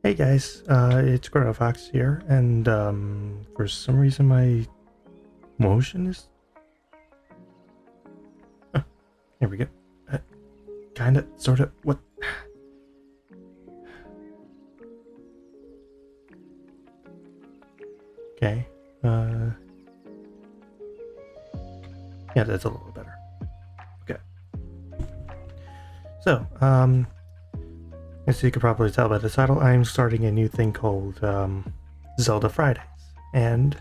Hey guys, it's Fox here, and for some reason my motion is... Here we go. Kinda, sorta, what? Okay, yeah, that's a little better. Okay. So, as you could probably tell by the title, I'm starting a new thing called, Zelda Fridays, and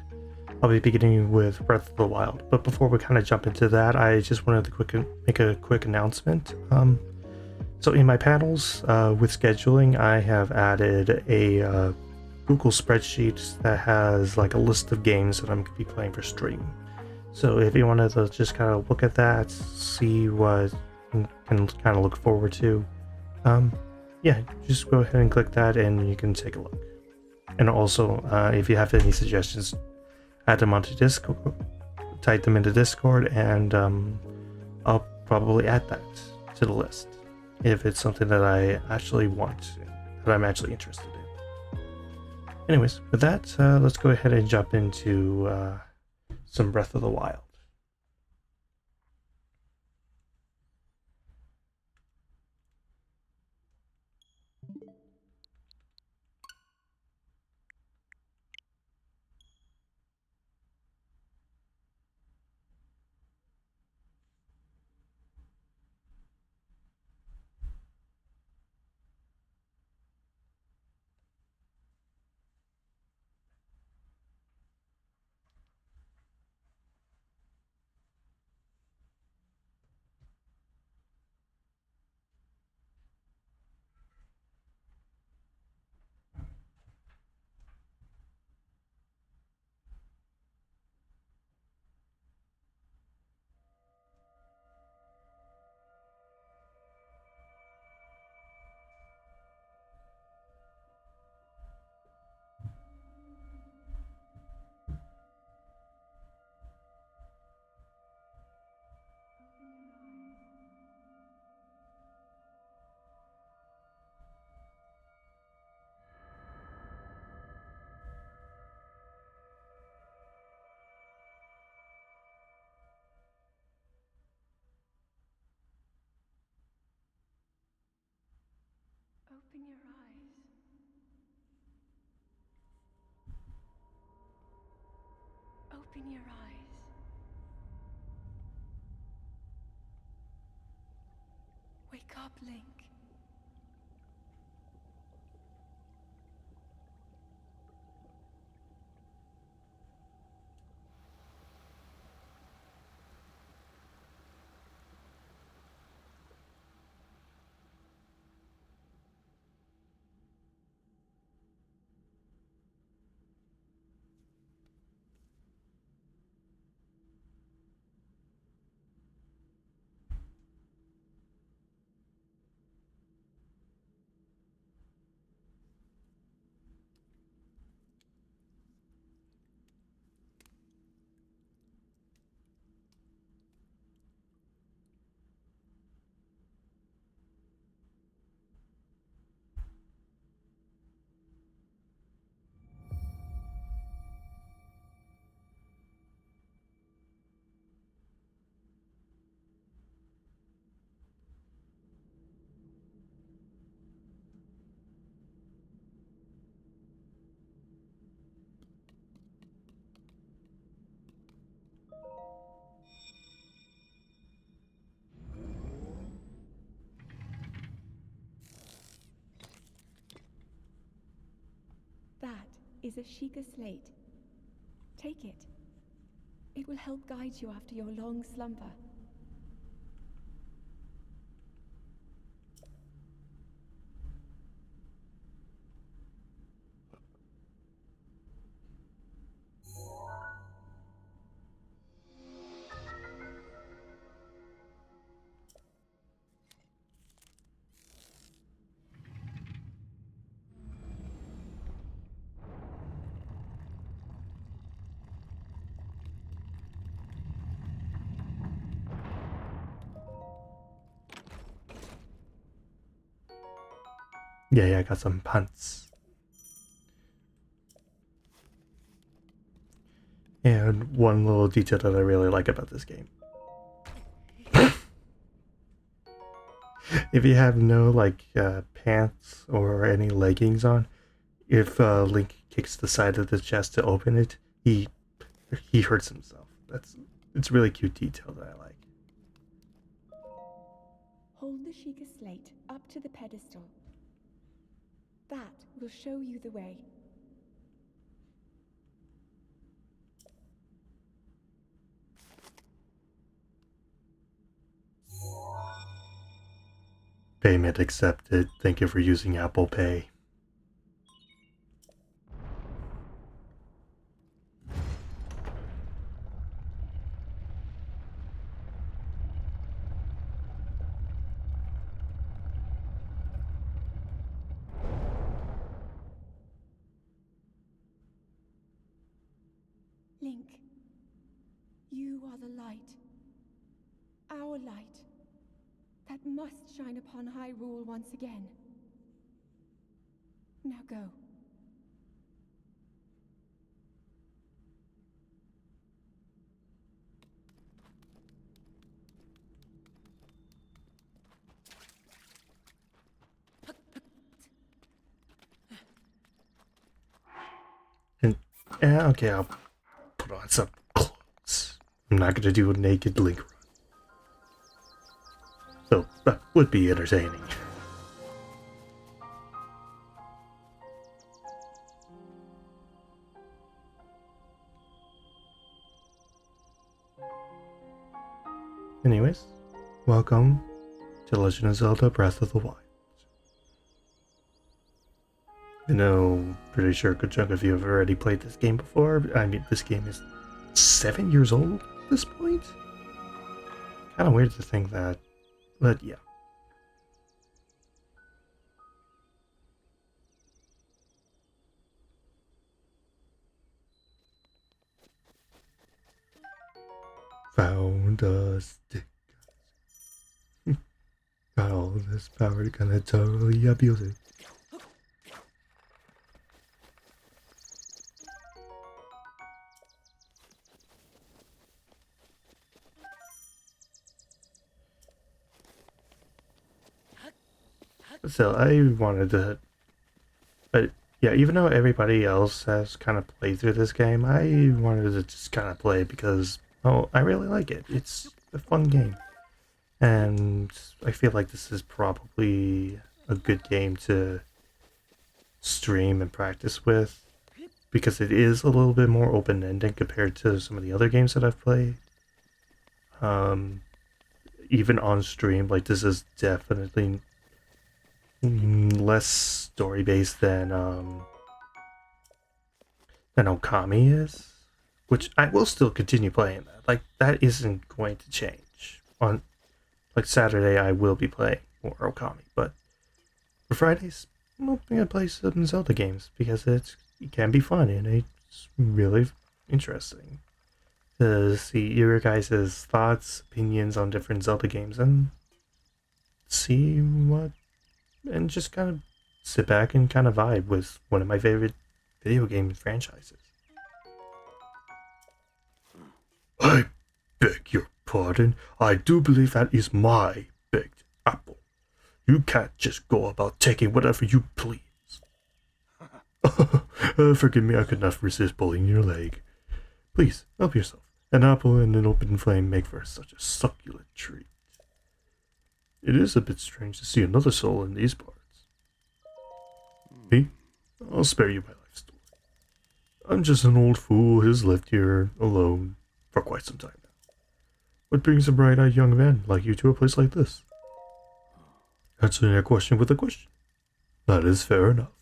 I'll be beginning with Breath of the Wild. But before we kind of jump into that, I just wanted to make a quick announcement. So in my panels, with scheduling, I have added a Google spreadsheet that has like a list of games that I'm going to be playing for stream. So if you wanted to just kind of look at that, see what you can kind of look forward to, yeah, just go ahead and click that and you can take a look. And also, if you have any suggestions, add them onto Discord, type them into Discord, and I'll probably add that to the list if it's something that I actually want, that I'm actually interested in. Anyways, with that, let's go ahead and jump into some Breath of the Wild. Open your eyes. Open your eyes. Wake up, Link. That is a Sheikah slate. Take it. It will help guide you after your long slumber. Yeah, I got some pants. And one little detail that I really like about this game. If you have no pants or any leggings on, if Link kicks the side of the chest to open it, he hurts himself. It's a really cute detail that I like. Hold the Sheikah slate up to the pedestal. That will show you the way. Payment accepted. Thank you for using Apple Pay. Link, you are the light. Our light. That must shine upon Hyrule once again. Now go. And yeah, okay, I'll put on some clothes. I'm not gonna do a naked Link run. So that would be entertaining. Anyways, welcome to Legend of Zelda Breath of the Wild. I know, pretty sure a good chunk of you have already played this game before. I mean, this game is 7 years old at this point. Kind of weird to think that, but yeah. Found a stick. Got all this power, gonna totally abuse it. So I wanted to, but yeah, even though everybody else has kind of played through this game, I wanted to just kind of play because, oh, I really like it. It's a fun game. And I feel like this is probably a good game to stream and practice with because it is a little bit more open-ended compared to some of the other games that I've played. Even on stream, like this is definitely less story-based than Okami is, which I will still continue playing that. Like that isn't going to change. On like Saturday, I will be playing more Okami, but for Fridays, I'm gonna play some Zelda games because it can be fun and it's really interesting to see your guys' thoughts, opinions on different Zelda games and see what, and just kind of sit back and kind of vibe with one of my favorite video game franchises. I beg your pardon. I do believe that is my baked apple. You can't just go about taking whatever you please. Forgive me, I could not resist pulling your leg. Please, help yourself. An apple and an open flame make for such a succulent treat. It is a bit strange to see another soul in these parts. Me? I'll spare you my life story. I'm just an old fool who's lived here alone for quite some time now. What brings a bright-eyed young man like you to a place like this? Answering a question with a question. That is fair enough.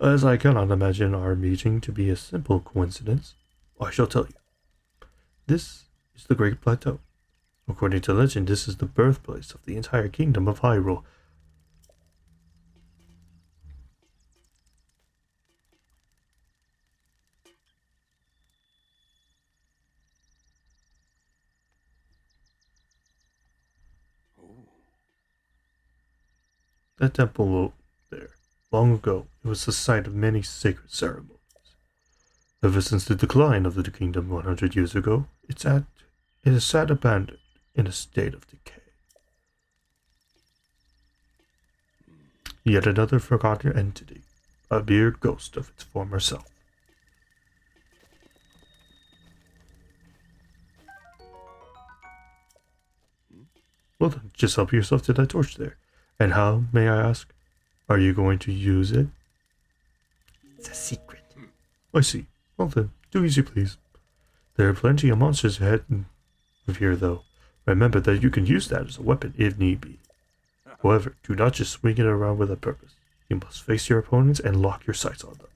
As I cannot imagine our meeting to be a simple coincidence, I shall tell you. This is the Great Plateau. According to legend, this is the birthplace of the entire kingdom of Hyrule. That temple there, long ago, it was the site of many sacred ceremonies. Ever since the decline of the kingdom 100 years ago, it has sat abandoned in a state of decay. Yet another forgotten entity, a mere ghost of its former self. Well then, just help yourself to that torch there. And how, may I ask, are you going to use it? It's a secret. I see. Well then, do as you please. There are plenty of monsters ahead of here, though. Remember that you can use that as a weapon if need be. However, do not just swing it around with a purpose. You must face your opponents and lock your sights on them.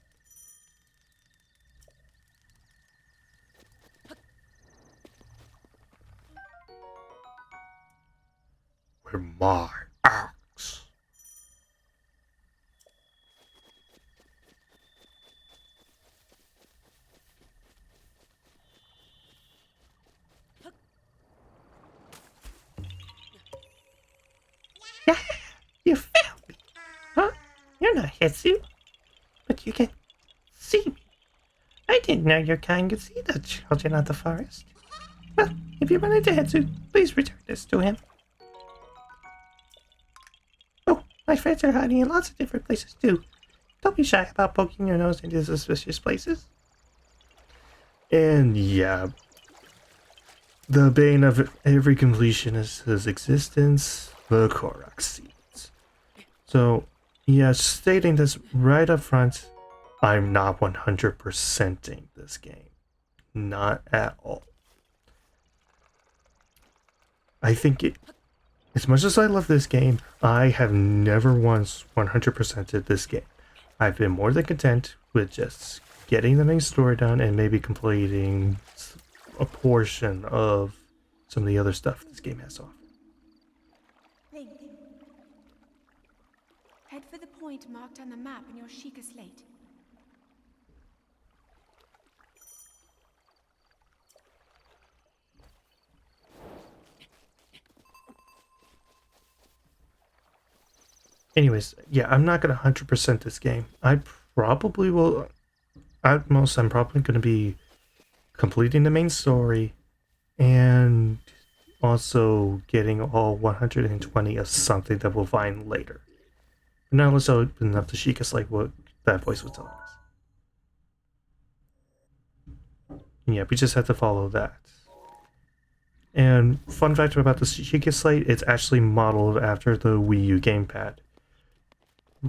With my axe. You found me, huh? You're not Hetsu, but you can see me. I didn't know your kind could see the children of the forest. Well, if you run into Hetsu, please return this to him. Oh, my friends are hiding in lots of different places too. Don't be shy about poking your nose into suspicious places. And yeah, the bane of every completionist's existence, the Korok seeds. So, yeah, stating this right up front, I'm not 100%ing this game. Not at all. I think as much as I love this game, I have never once 100%ed this game. I've been more than content with just getting the main story done and maybe completing a portion of some of the other stuff this game has to offer. Think. Head for the point marked on the map in your Sheikah slate. Anyways, yeah, I'm not going to 100% this game. I probably will, at most, I'm probably going to be completing the main story and also getting all 120 of something that we'll find later. But now let's open up the Sheikah like what that voice was telling us. And yeah, we just have to follow that. And fun fact about the Sheikah Slate, it's actually modeled after the Wii U gamepad.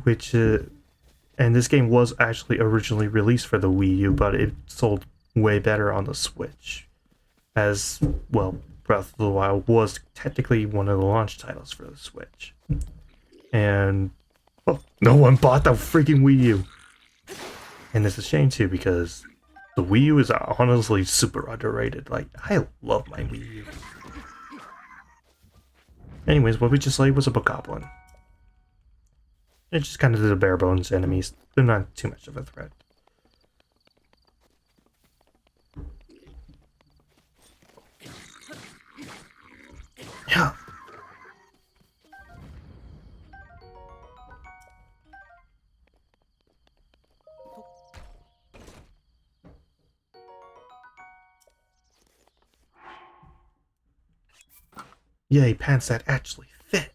Which, and this game was actually originally released for the Wii U, but it sold way better on the Switch. As, well, Breath of the Wild was technically one of the launch titles for the Switch. And, well, no one bought the freaking Wii U. And it's a shame too, because the Wii U is honestly super underrated. Like, I love my Wii U. Anyways, what we just slayed was a bokoblin. It's just kind of the bare bones enemies. They're not too much of a threat. Yeah. Yay, pants that actually fit.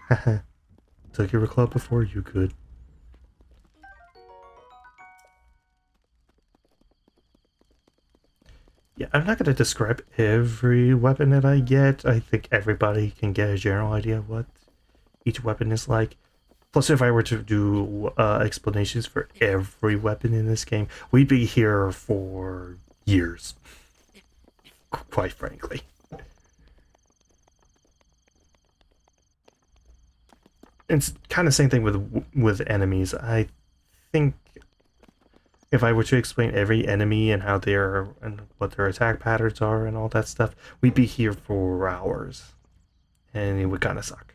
Haha. Took your club before you could. Yeah, I'm not going to describe every weapon that I get. I think everybody can get a general idea of what each weapon is like. Plus, if I were to do explanations for every weapon in this game, we'd be here for years. Quite frankly. It's kind of the same thing with enemies. I think if I were to explain every enemy and how they are and what their attack patterns are and all that stuff, we'd be here for hours. And it would kind of suck.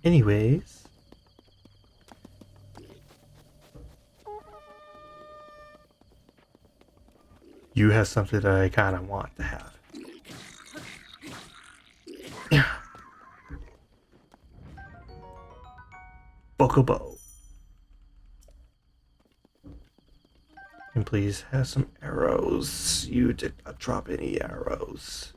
Anyways. You have something that I kind of want to have. Bokobo. And please have some arrows. You did not drop any arrows.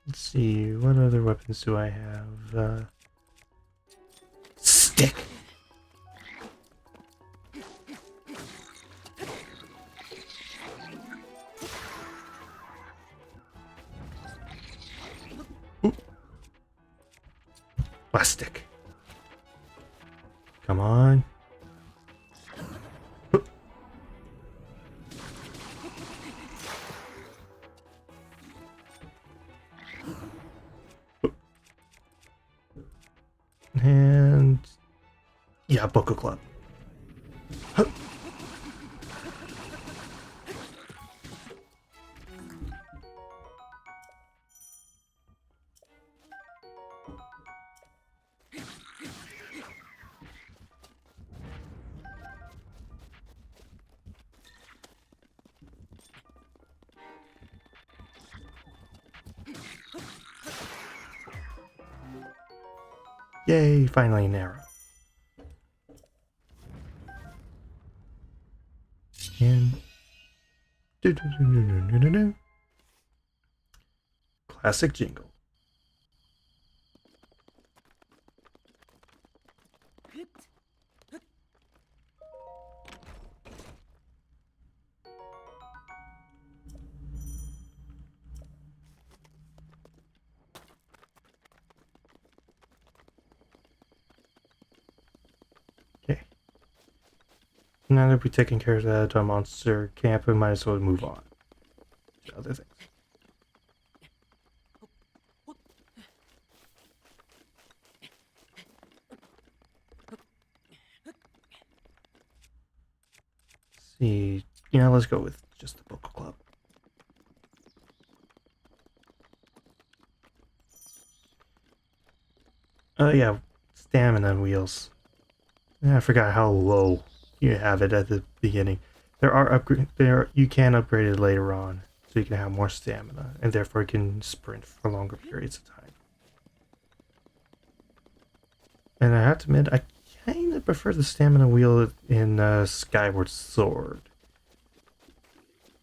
Let's see, what other weapons do I have? Stick! Ooh. Plastic. Come on. And yeah, Boko Club. Huh. Yay, finally an arrow. And classic jingle. Okay. Now that we've taken care of that monster camp, we might as well move on to other things. See, yeah, let's go with just the Boko Club. Oh yeah, stamina wheels. Yeah, I forgot how low you have it at the beginning. You can upgrade it later on, so you can have more stamina, and therefore you can sprint for longer periods of time. And I have to admit, I kind of prefer the stamina wheel in Skyward Sword,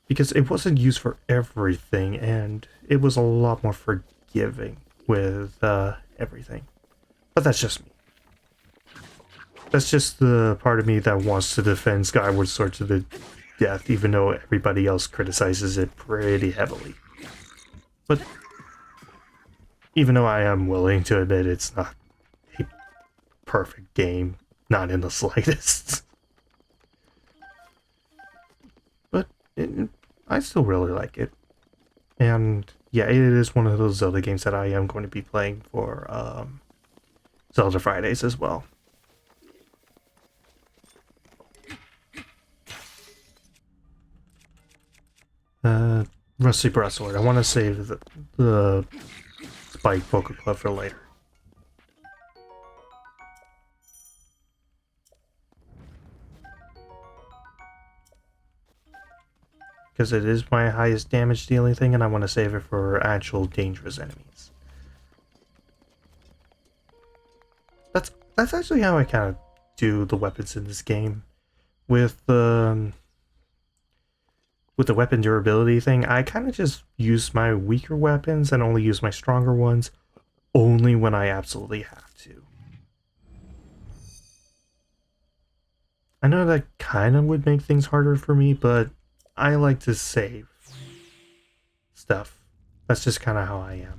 because it wasn't used for everything, and it was a lot more forgiving with everything. But that's just me. That's just the part of me that wants to defend Skyward Sword to the death, even though everybody else criticizes it pretty heavily. But even though I am willing to admit it's not a perfect game, not in the slightest. But I still really like it. And yeah, it is one of those Zelda games that I am going to be playing for Zelda Fridays as well. Rusty Breastsword. I want to save the Spike Poker Club for later. Because it is my highest damage dealing thing, and I want to save it for actual dangerous enemies. That's actually how I kind of do the weapons in this game. With the weapon durability thing, I kind of just use my weaker weapons and only use my stronger ones only when I absolutely have to. I know that kind of would make things harder for me, but I like to save stuff. That's just kind of how I am.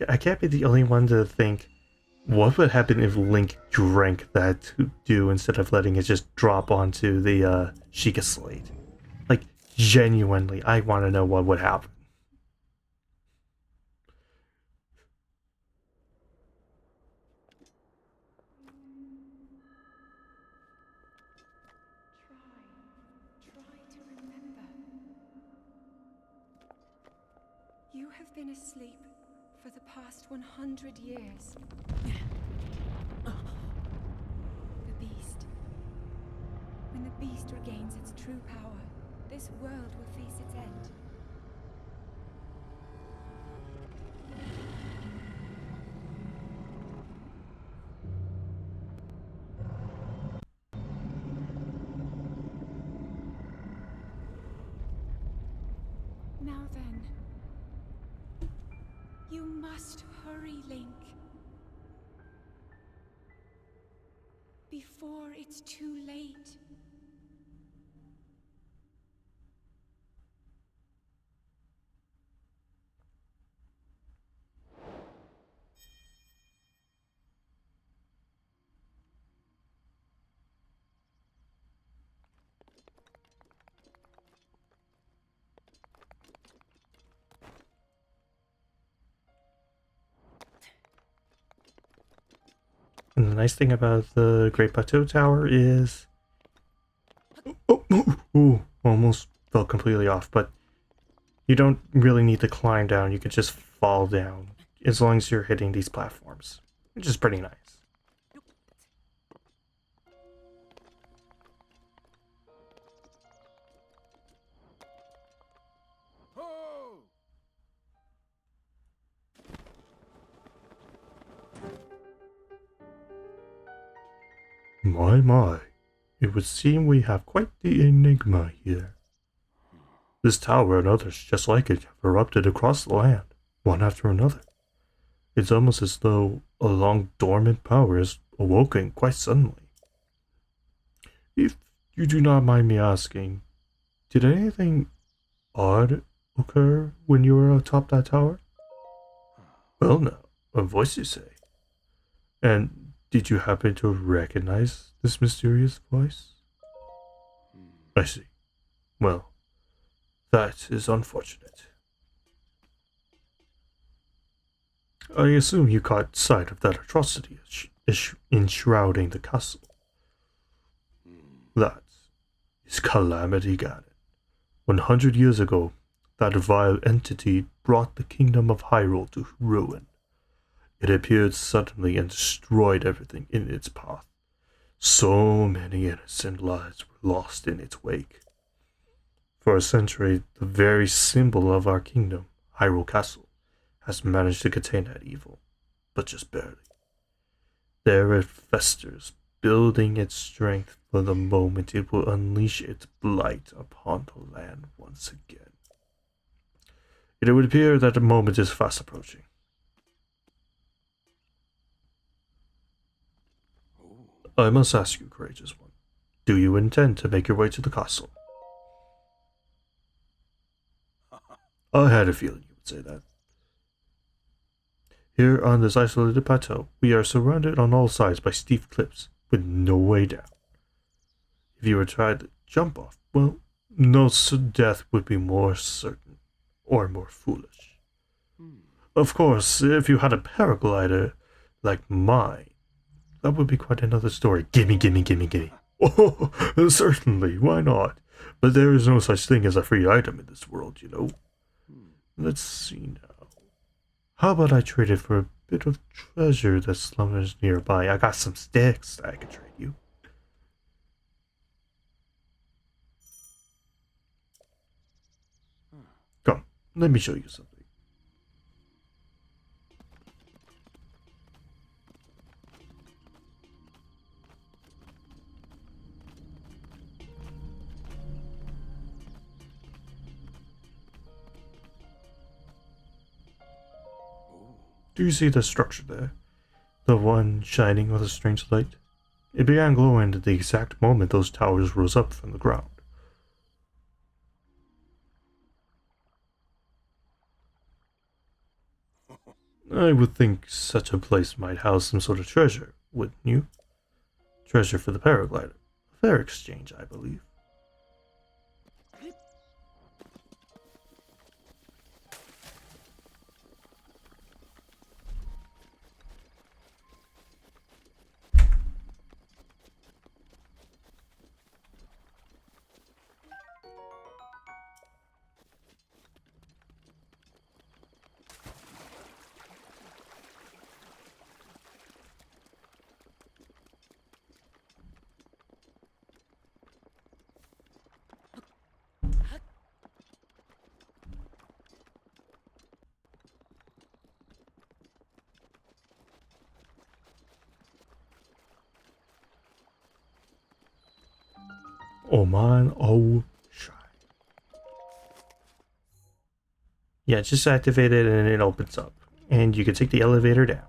I can't be the only one to think, what would happen if Link drank that dew instead of letting it just drop onto the Sheikah Slate? Like, genuinely, I want to know what would happen. Try to remember. You have been asleep for the past 100 years. The beast. When the beast regains its true power, this world will face its end. Now then, you must hurry, Link. Before it's too late. And the nice thing about the Great Plateau Tower is... Oh, almost fell completely off, but you don't really need to climb down, you can just fall down, as long as you're hitting these platforms, which is pretty nice. My, it would seem we have quite the enigma here. This tower and others just like it have erupted across the land, one after another. It's almost as though a long dormant power is awoken quite suddenly. If you do not mind me asking, did anything odd occur when you were atop that tower? Well now, a voice you say. And did you happen to recognize this mysterious voice? I see. Well, that is unfortunate. I assume you caught sight of that atrocity enshrouding the castle. That is Calamity Ganon. 100 years ago, that vile entity brought the kingdom of Hyrule to ruin. It appeared suddenly and destroyed everything in its path. So many innocent lives were lost in its wake. For a century, the very symbol of our kingdom, Hyrule Castle, has managed to contain that evil, but just barely. There it festers, building its strength for the moment it will unleash its blight upon the land once again. It would appear that the moment is fast approaching. I must ask you, courageous one, do you intend to make your way to the castle? I had a feeling you would say that. Here on this isolated plateau, we are surrounded on all sides by steep cliffs with no way down. If you were to try to jump off, well, no death would be more certain or more foolish. Of course, if you had a paraglider like mine, that would be quite another story. Gimme. Oh, certainly, why not? But there is no such thing as a free item in this world, you know. Let's see now. How about I trade it for a bit of treasure that slumbers nearby? I got some sticks that I could trade you. Come, let me show you something. Do you see the structure there? The one shining with a strange light? It began glowing at the exact moment those towers rose up from the ground. I would think such a place might house some sort of treasure, wouldn't you? Treasure for the paraglider. Fair exchange, I believe. Oh man, oh shy. Yeah, just activate it and it opens up. And you can take the elevator down.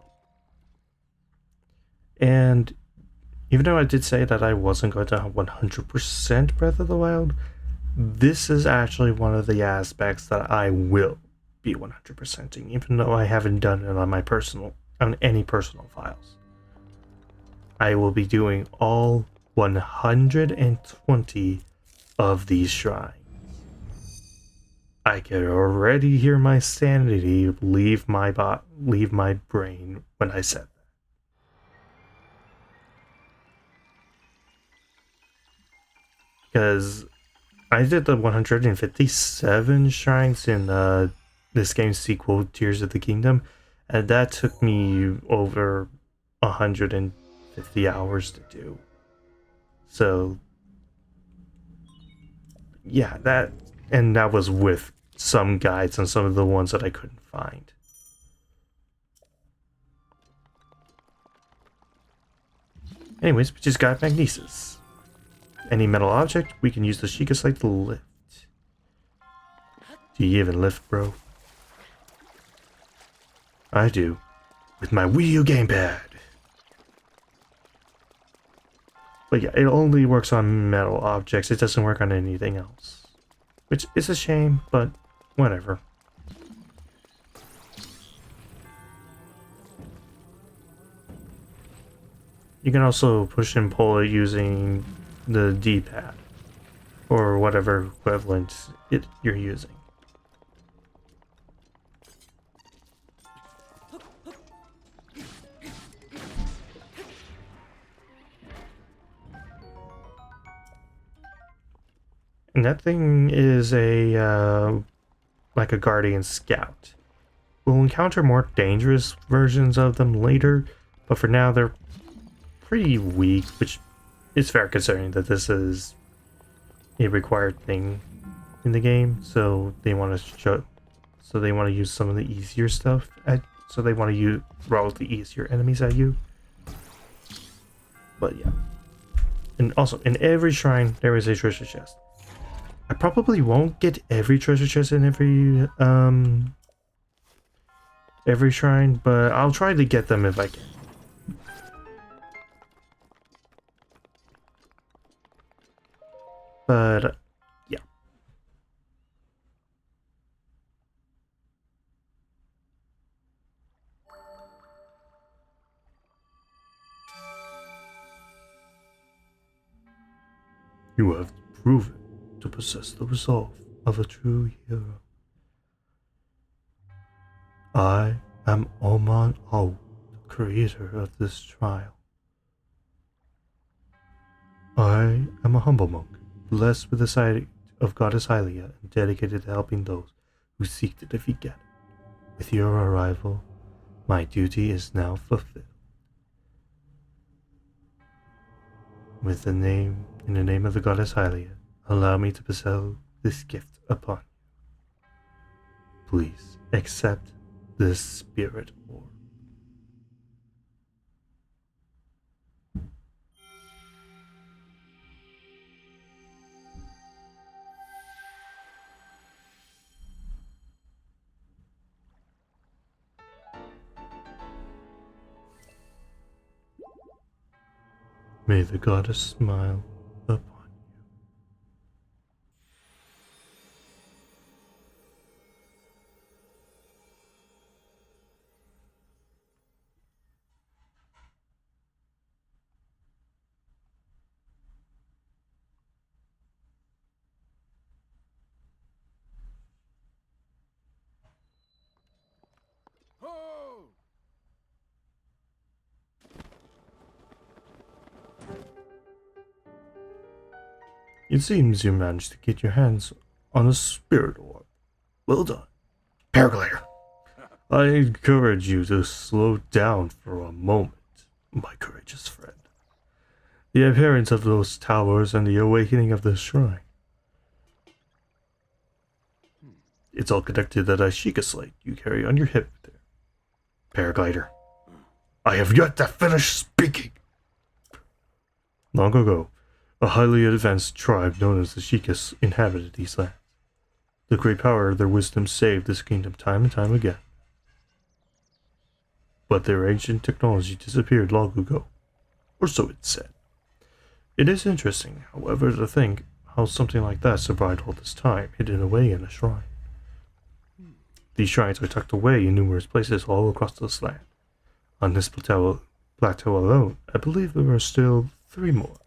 And even though I did say that I wasn't going to 100% Breath of the Wild, this is actually one of the aspects that I will be 100%ing, even though I haven't done it on any personal files. I will be doing all 120 of these shrines. I can already hear my sanity leave my brain when I said that. Because I did the 157 shrines in this game's sequel, Tears of the Kingdom, and that took me over 150 hours to do. So, yeah, that was with some guides and some of the ones that I couldn't find. Anyways, we just got magnesis. Any metal object, we can use the Sheikah Slate to lift. Do you even lift, bro? I do. With my Wii U gamepad. But yeah, it only works on metal objects. It doesn't work on anything else. Which is a shame, but whatever. You can also push and pull it using the D-pad. Or whatever equivalent you're using. And that thing is like a guardian scout. We'll encounter more dangerous versions of them later, but for now they're pretty weak, which is fair considering that this is a required thing in the game. So they want to use some of the easier stuff. So they want to roll the easier enemies at you. But yeah, and also in every shrine there is a treasure chest. I probably won't get every treasure chest in every shrine, but I'll try to get them if I can. But yeah. You have proven to possess the resolve of a true hero. I am Oman O, the creator of this trial. I am a humble monk, blessed with the sight of Goddess Hylia and dedicated to helping those who seek to defeat Ganon. With your arrival, my duty is now fulfilled. In the name of the Goddess Hylia, allow me to bestow this gift upon you. Please accept this spirit orb. May the goddess smile upon you. It seems you managed to get your hands on a spirit orb. Well done. Paraglider. I encourage you to slow down for a moment, my courageous friend. The appearance of those towers and the awakening of the shrine. It's all connected to that Ashika slate you carry on your hip there. Paraglider. I have yet to finish speaking. Long ago, a highly advanced tribe known as the Shikas inhabited these lands. The great power of their wisdom saved this kingdom time and time again. But their ancient technology disappeared long ago, or so it's said. It is interesting, however, to think how something like that survived all this time, hidden away in a shrine. These shrines are tucked away in numerous places all across this land. On this plateau alone, I believe there are still 3 more.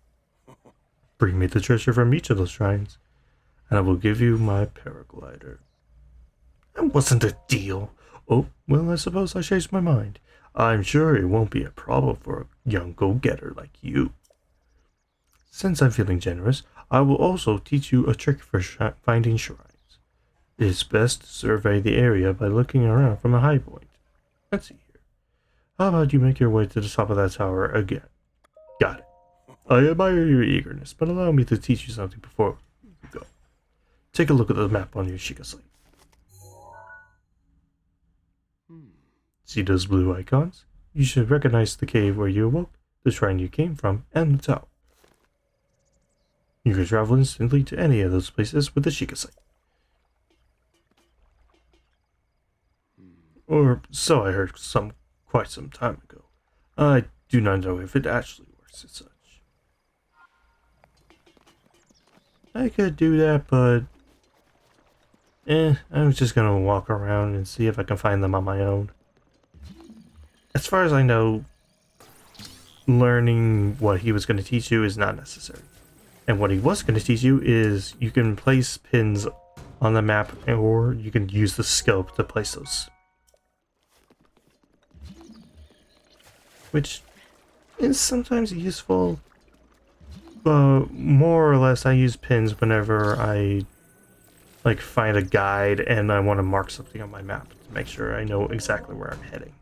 Bring me the treasure from each of those shrines, and I will give you my paraglider. That wasn't a deal. Oh, well, I suppose I changed my mind. I'm sure it won't be a problem for a young go-getter like you. Since I'm feeling generous, I will also teach you a trick for finding shrines. It is best to survey the area by looking around from a high point. Let's see here. How about you make your way to the top of that tower again? Got it. I admire your eagerness, but allow me to teach you something before you go. Take a look at the map on your Sheikah slate. See those blue icons? You should recognize the cave where you awoke, the shrine you came from, and the tower. You can travel instantly to any of those places with the Sheikah slate. Or so I heard quite some time ago. I do not know if it actually works as such. I could do that, but I'm just gonna walk around and see if I can find them on my own. As far as I know, learning what he was going to teach you is not necessary. And what he was going to teach you is you can place pins on the map, or you can use the scope to place those. Which is sometimes useful, but more or less I use pins whenever I find a guide and I want to mark something on my map to make sure I know exactly where I'm heading.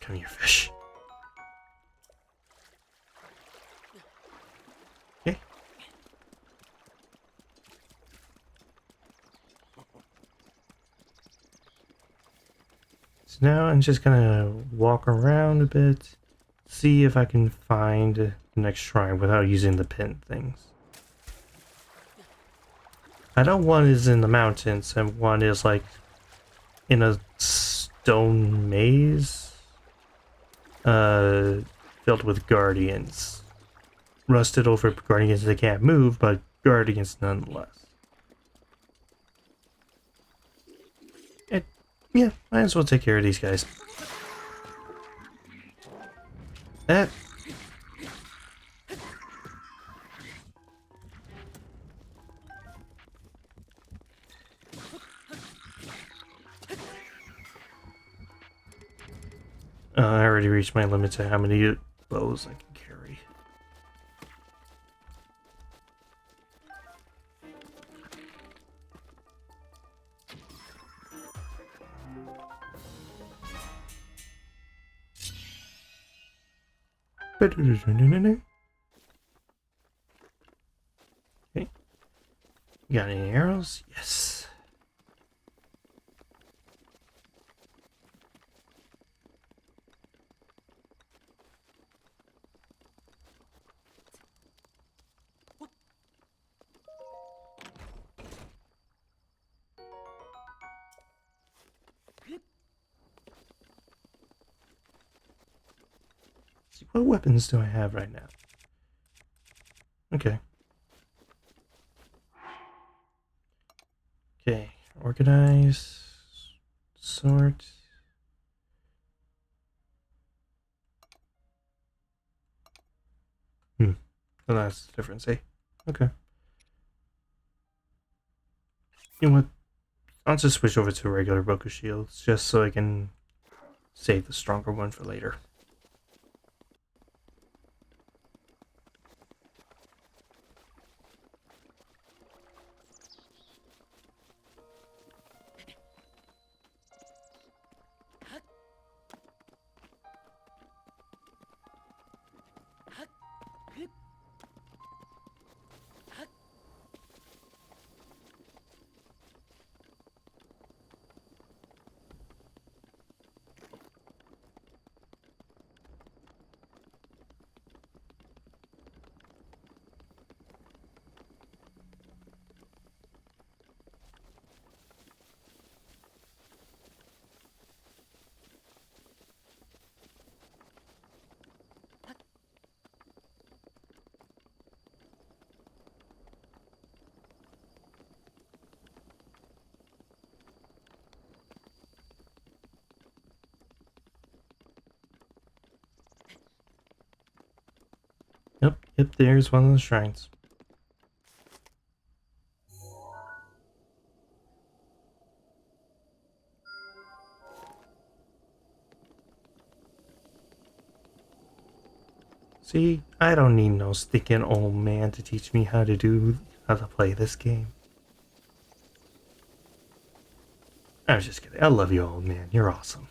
Come here, fish. Okay. So now I'm just gonna walk around a bit, see if I can find the next shrine without using the pin things. I know one is in the mountains and one is in a stone maze. Filled with guardians. Rusted over guardians that can't move, but guardians nonetheless. Yeah, might as well take care of these guys. That. I already reached my limit to how many bows I can carry. Okay. You got any arrows? Yes. What weapons do I have right now? Okay. Okay. Organize. Sort. So that's the difference, eh? Okay. You know what? I'll just switch over to regular Boku shields just so I can save the stronger one for later. Yep, there's one of the shrines. See, I don't need no stinking old man to teach me how to play this game. I was just kidding. I love you, old man. You're awesome.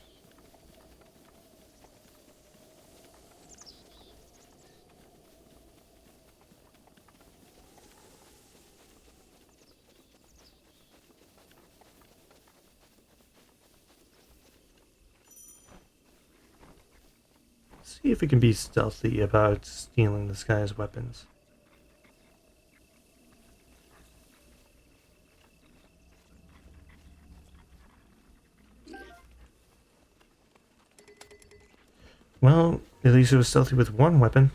See if we can be stealthy about stealing this guy's weapons. Well, at least it was stealthy with one weapon.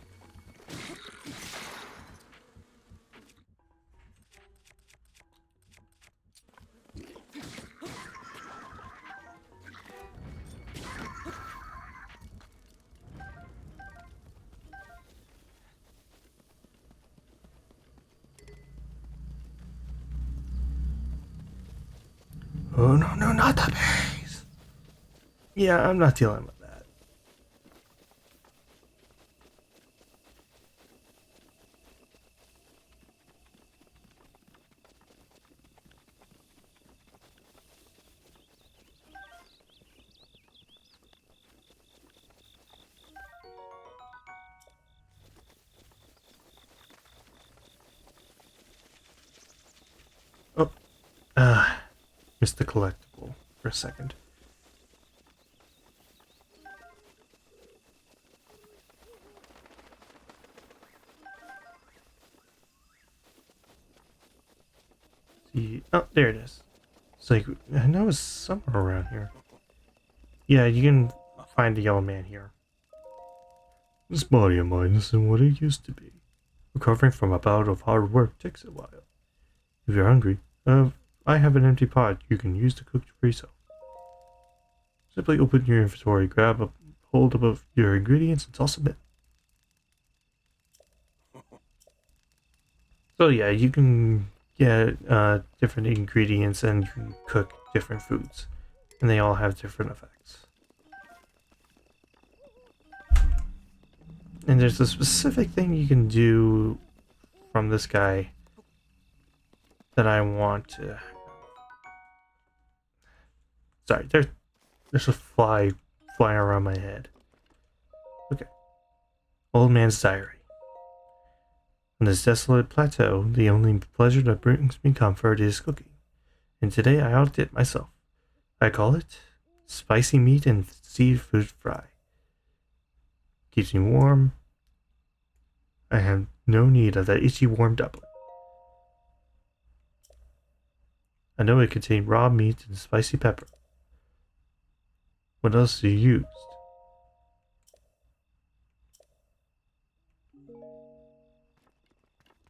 Oh, no, no, not the base! Yeah, I'm not dealing with that. Oh, missed the collectible for a second. See, oh, there it is. It's like, I know it's somewhere around here. Yeah, you can find the yellow man here. This body of mine isn't what it used to be. Recovering from a bout of hard work takes a while. If you're hungry, I have an empty pot you can use to cook for yourself. Simply open your inventory, grab a hold of your ingredients, and toss them in. So yeah, you can get different ingredients and you can cook different foods. And they all have different effects. And there's a specific thing you can do from this guy that I want to... Sorry, there's a fly flying around my head. Okay. Old Man's Diary. On this desolate plateau, the only pleasure that brings me comfort is cooking. And today I outdid myself. I call it spicy meat and seafood fry. Keeps me warm. I have no need of that itchy warm dumpling. I know it contained raw meat and spicy pepper. What else do you use?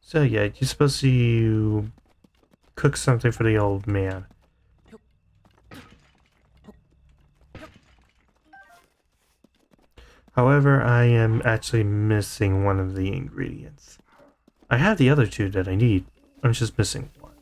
So yeah, you're supposed to cook something for the old man. However, I am actually missing one of the ingredients. I have the other two that I need. I'm just missing one.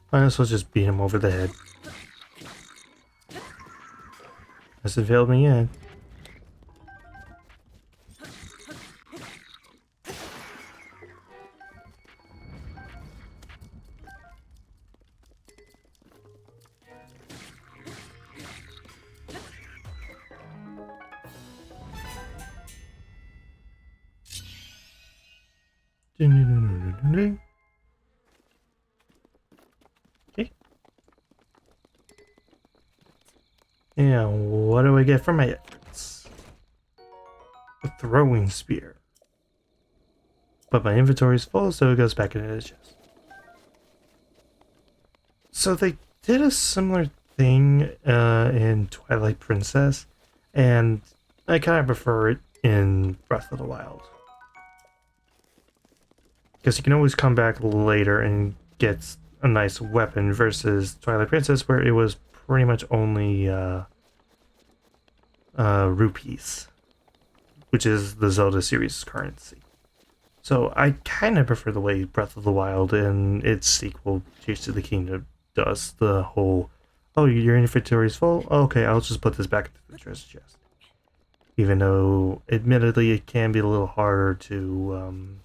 Might as well just beat him over the head. Hasn't failed me yet. Okay. Yeah, what do I get for my efforts? A throwing spear. But my inventory is full, so it goes back into the chest. So they did a similar thing in Twilight Princess, and I kind of prefer it in Breath of the Wild. Because you can always come back later and get a nice weapon versus Twilight Princess, where it was pretty much only rupees, which is the Zelda series currency. So I kind of prefer the way Breath of the Wild and its sequel, Tears of the Kingdom, does the whole, oh, your inventory is full? Okay, I'll just put this back into the treasure chest. Even though, admittedly, it can be a little harder to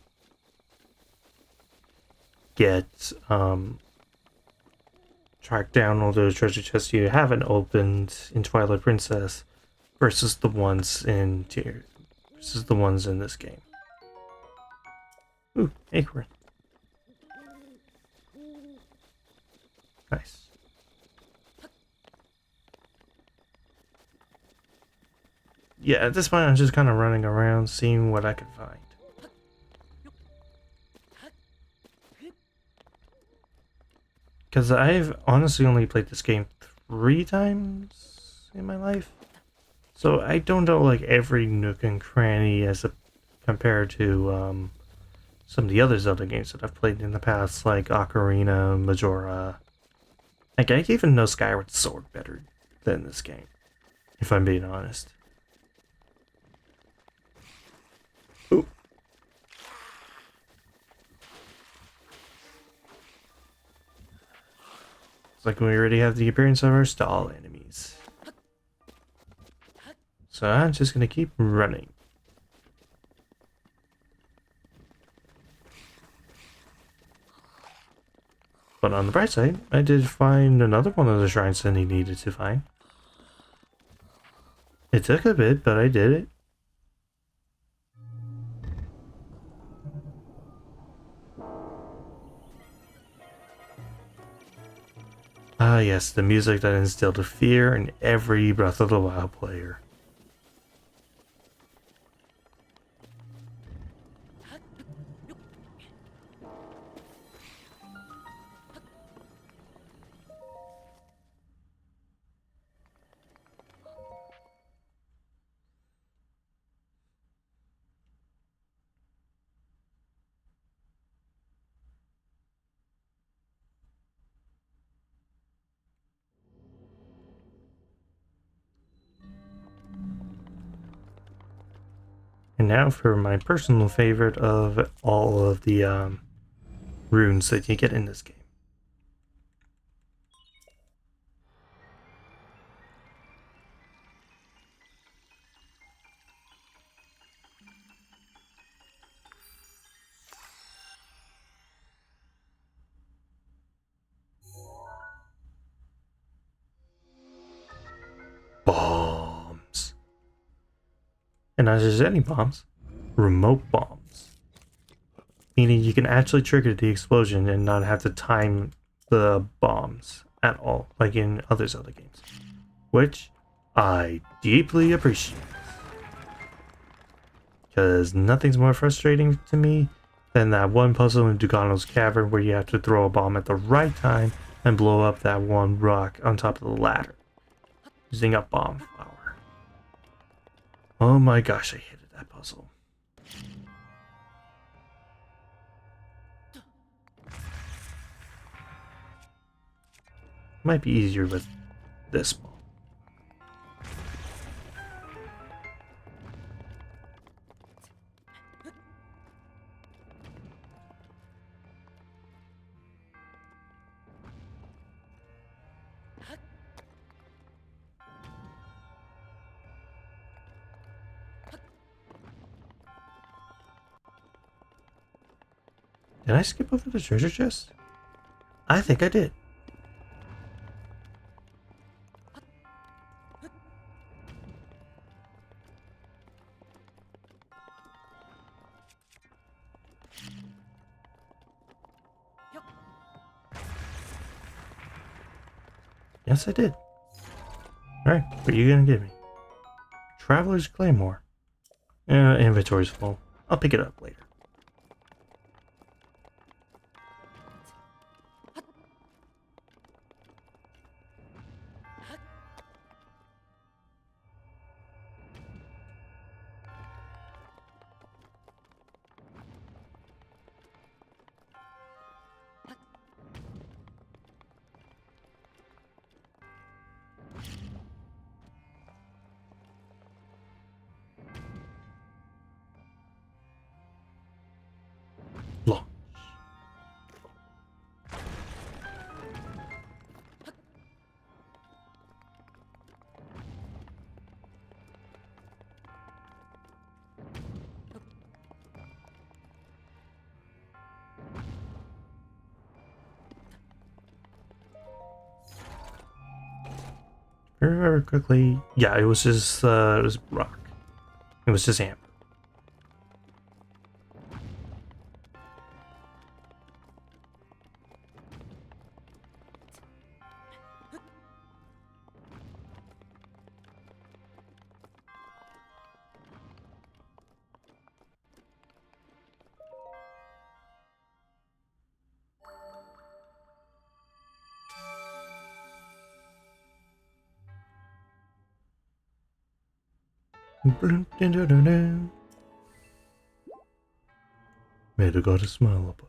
get track down all those treasure chests you haven't opened in Twilight Princess versus the ones in this game. Ooh, acorn. Nice. Yeah, at this point I'm just kind of running around seeing what I can find. Because I've honestly only played this game 3 times in my life. So I don't know like every nook and cranny compared to some of the other Zelda games that I've played in the past, like Ocarina, Majora. Like I even know Skyward Sword better than this game, if I'm being honest. Ooh. It's like we already have the appearance of our stall enemies. So I'm just gonna keep running. But on the bright side, I did find another one of the shrines that he needed to find. It took a bit, but I did it. Ah yes, the music that instilled a fear in every Breath of the Wild player. And now for my personal favorite of all of the runes that you get in this game. Bombs. And not just any bombs, remote bombs. meaning you can actually trigger the explosion and not have to time the bombs at all, like in other Zelda games, which I deeply appreciate. Because nothing's more frustrating to me than that one puzzle in Dugano's Cavern where you have to throw a bomb at the right time and blow up that one rock on top of the ladder using a bomb flower. Oh my gosh, I hated that puzzle. Might be easier with this bomb. Did I skip over the treasure chest? I think I did. Yes, I did. Alright, what are you gonna give me? Traveler's Claymore. Inventory's full. I'll pick it up later. Launch. Very quickly. Yeah, it was just it was rock. It was just amber. Made a gotta smile upon.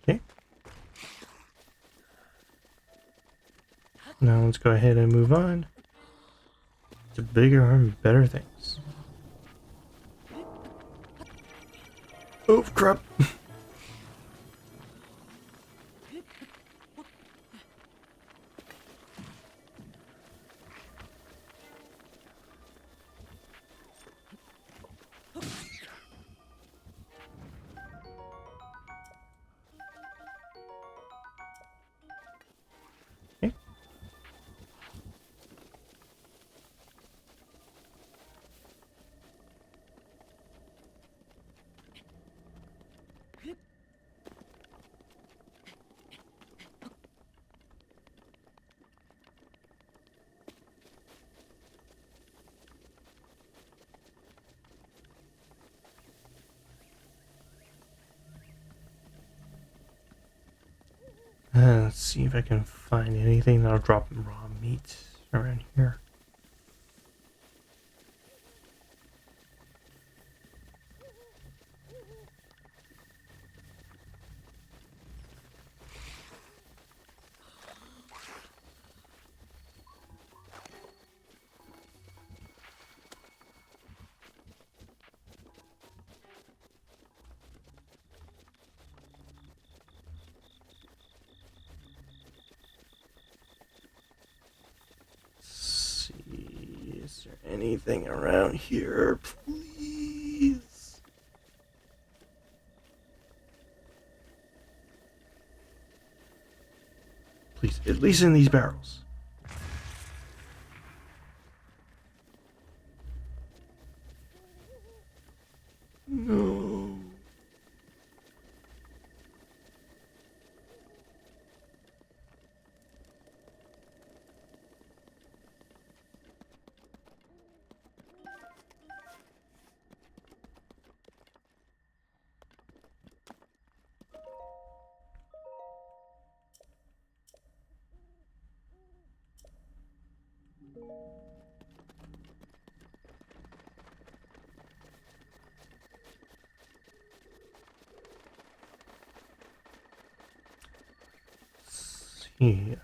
Okay. Now let's go ahead and move on to bigger and better things. Oh crap! Okay. Let's see if I can find anything that'll drop raw meat around here. anything around here, please? Please, at least in these barrels. No. See,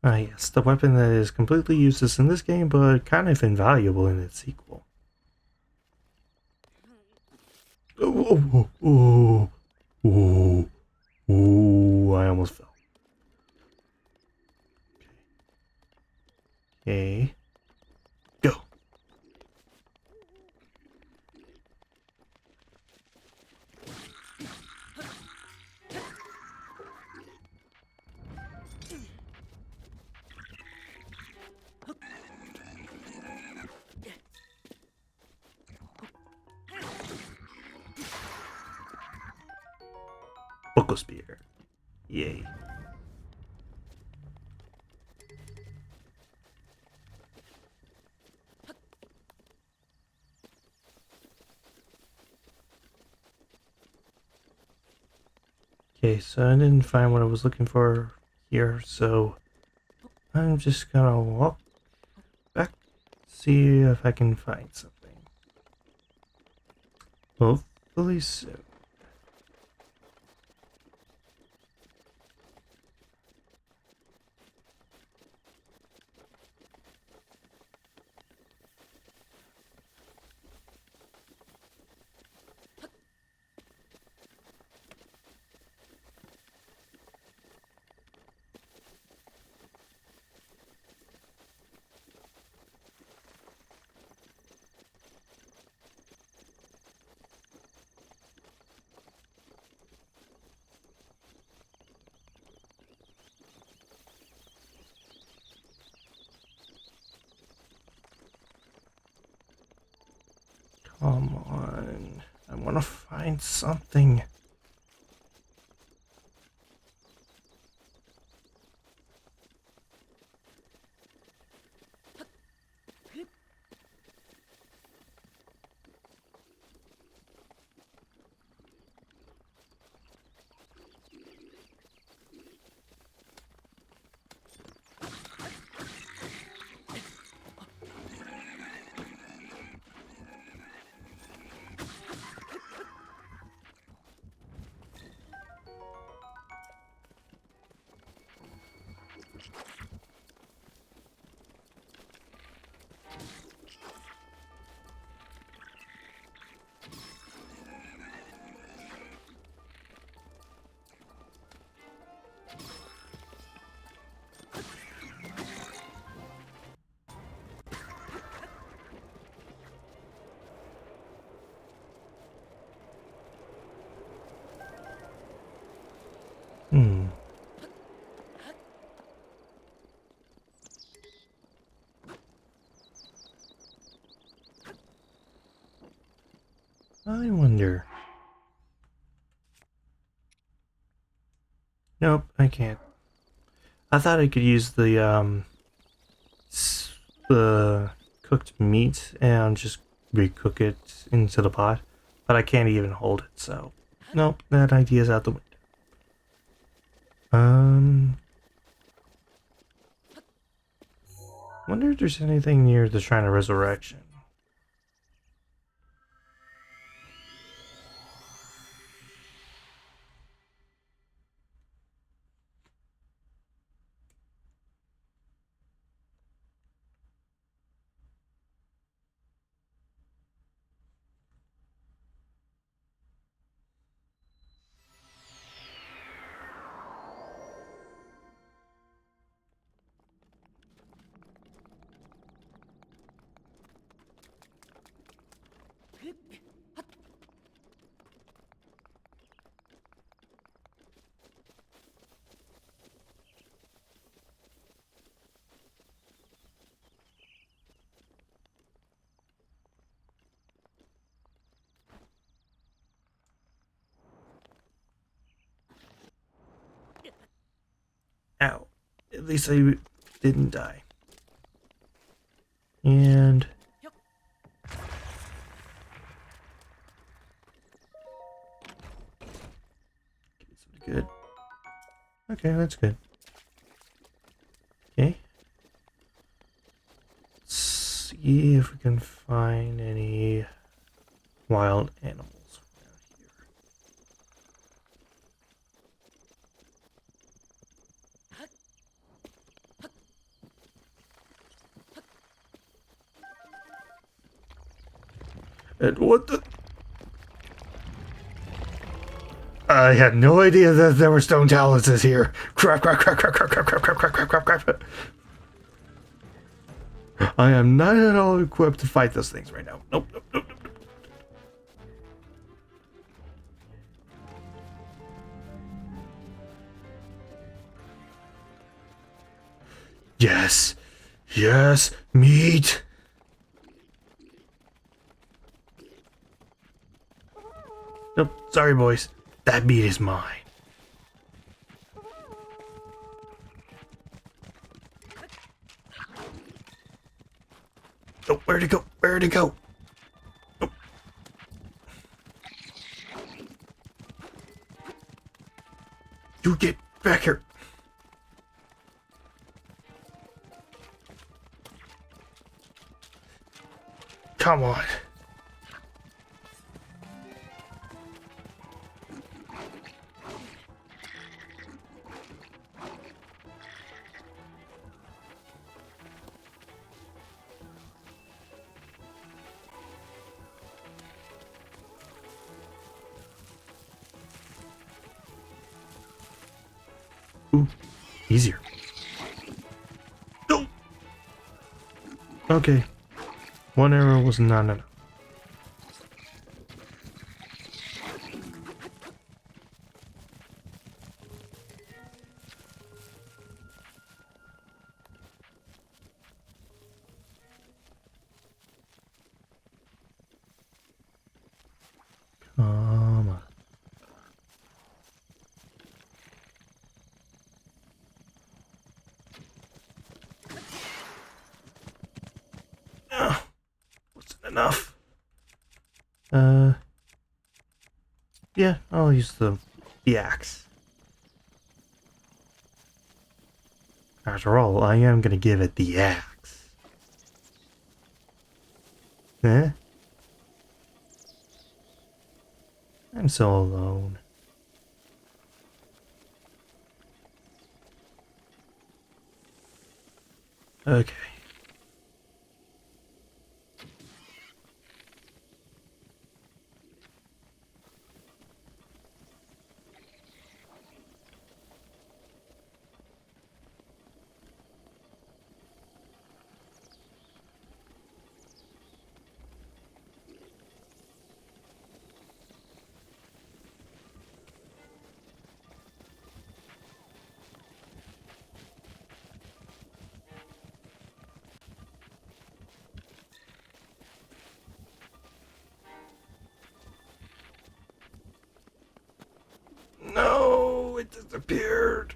yes, the weapon that is completely useless in this game, but kind of invaluable in its sequel. Oh, oh, oh, oh, oh, I almost fell. Okay. Go. Buckle spear. Yay. Okay, so I didn't find what I was looking for here, so I'm just gonna walk back, see if I can find something. Hopefully soon. Come on. I want to find something. Hmm. I wonder. Nope, I can't. I thought I could use the cooked meat and just recook it into the pot, but I can't even hold it, so nope, that idea's out the window. Wonder if there's anything near the Shrine of Resurrection. At least I didn't die. And good. Okay, that's good. Okay. Let's see if we can find any wild animals around here. And what the? I had no idea that there were stone taluses here. Crap, crap, crap, crap, crap, crap, crap, crap, crap, crap, crap, crap. I am not at all equipped to fight those things right now. Nope, nope, nope, nope. Yes. Yes, meat. Nope, sorry boys. That meat is mine. Oh, where'd it go? Where'd it go? Oh. You get back here. Come on. Ooh, easier. No. Okay. One arrow was not enough. Come on. Wasn't enough. Yeah, I'll use the axe. After all, I am gonna give it the axe. Eh? I'm so alone. Okay. No, it disappeared.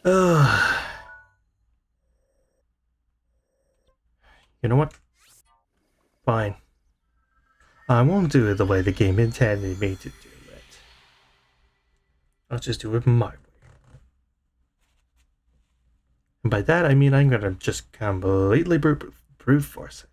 Ugh. You know what? Fine. I won't do it the way the game intended me to do it. I'll just do it my way. And by that I mean I'm gonna just completely brute force it.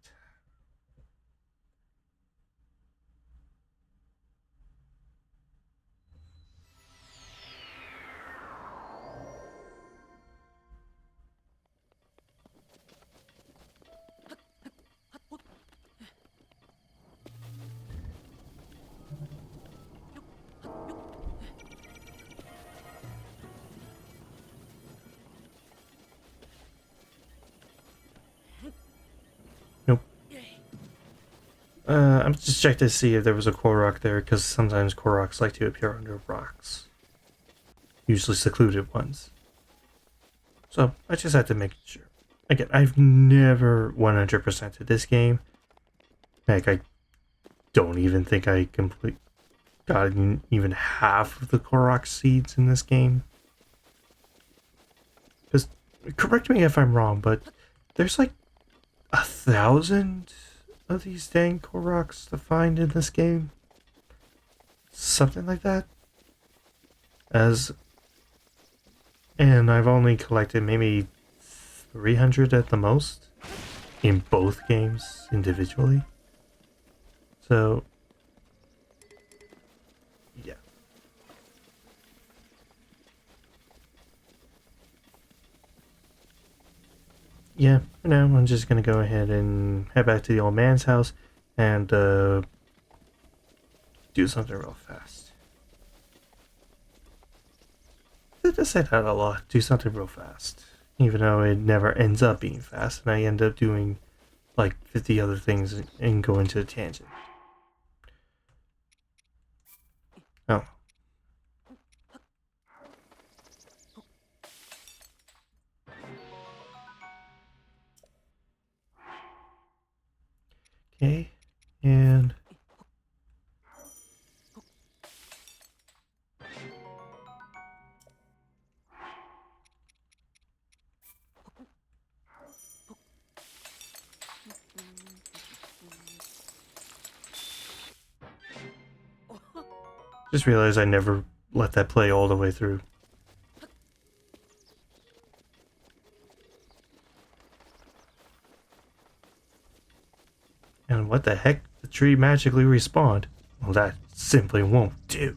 Nope. I'm just checking to see if there was a Korok there, because sometimes Koroks like to appear under rocks. Usually secluded ones. So, I just had to make sure. Again, I've never 100%ed this game. Heck, I don't even think I gotten even half of the Korok seeds in this game. Because, correct me if I'm wrong, but there's like 1,000 of these dang Koroks to find in this game. Something like that. And I've only collected maybe 300 at the most in both games individually. So, yeah. Yeah, for now, I'm just gonna go ahead and head back to the old man's house and do something real fast. I just say that a lot, do something real fast. Even though it never ends up being fast, and I end up doing like 50 other things and go into a tangent. Oh. Okay, and just realized I never let that play all the way through. And what the heck? The tree magically respawned? Well, that simply won't do.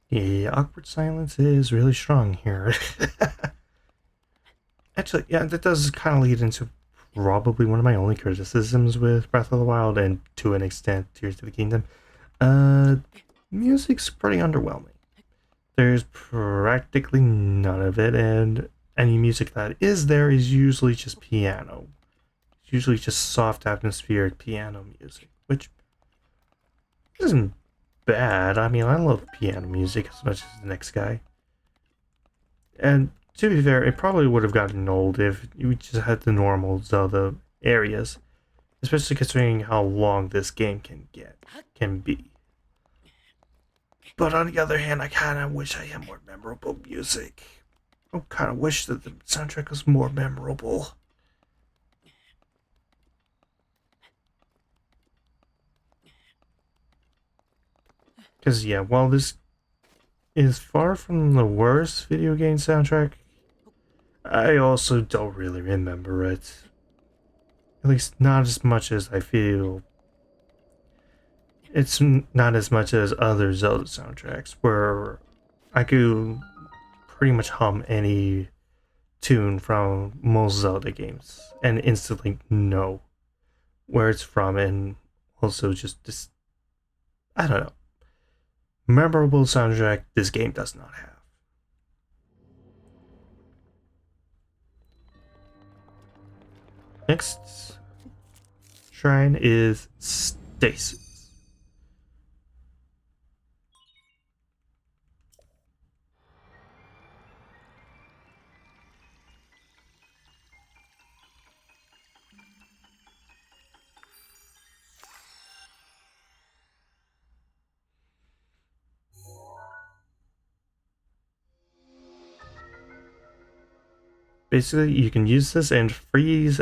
The awkward silence is really strong here. Actually, yeah, that does kind of lead into probably one of my only criticisms with Breath of the Wild, and to an extent, Tears of the Kingdom. Uh, Music's pretty underwhelming. There's practically none of it, and any music that is there is usually just piano. It's usually just soft, atmospheric piano music, which isn't bad. I mean, I love piano music as much as the next guy. And to be fair, it probably would have gotten old if you just had the normal Zelda areas, especially considering how long this game can be. But on the other hand, I kind of wish I had more memorable music. I kind of wish that the soundtrack was more memorable. Because, yeah, while this is far from the worst video game soundtrack, I also don't really remember it. At least not as much as I feel. It's not as much as other Zelda soundtracks, where I could pretty much hum any tune from most Zelda games and instantly know where it's from, and also just this, I don't know, memorable soundtrack this game does not have. Next shrine is Stasis. Basically, you can use this and freeze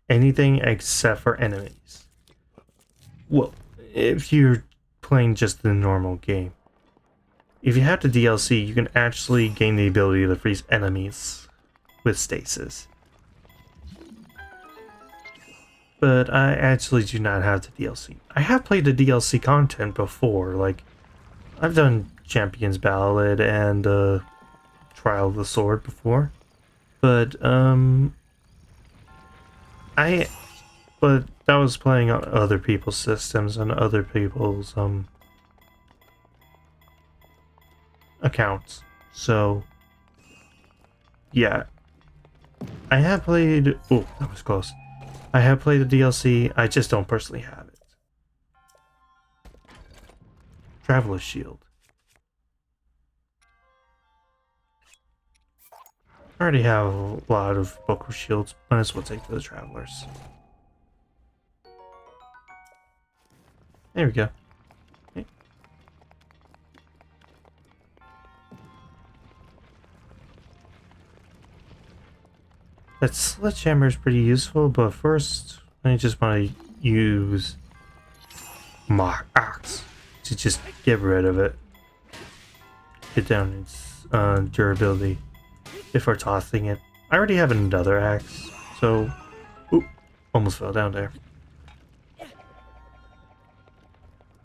anything except for enemies. Well, if you're playing just the normal game. If you have the DLC, you can actually gain the ability to freeze enemies with stasis. But I actually do not have the DLC. I have played the DLC content before, like, I've done Champions Ballad and Trial of the Sword before. But, but that was playing on other people's systems and other people's, accounts. So, yeah. I have played... Oh, that was close. I have played the DLC, I just don't personally have it. Traveler's Shield. I already have a lot of Boku Shields, might as well take the Travelers. There we go. Okay. That sledgehammer is pretty useful, but first I just want to use my axe to just get rid of it. Get down its durability before tossing it. I already have another axe, so... Oop, almost fell down there.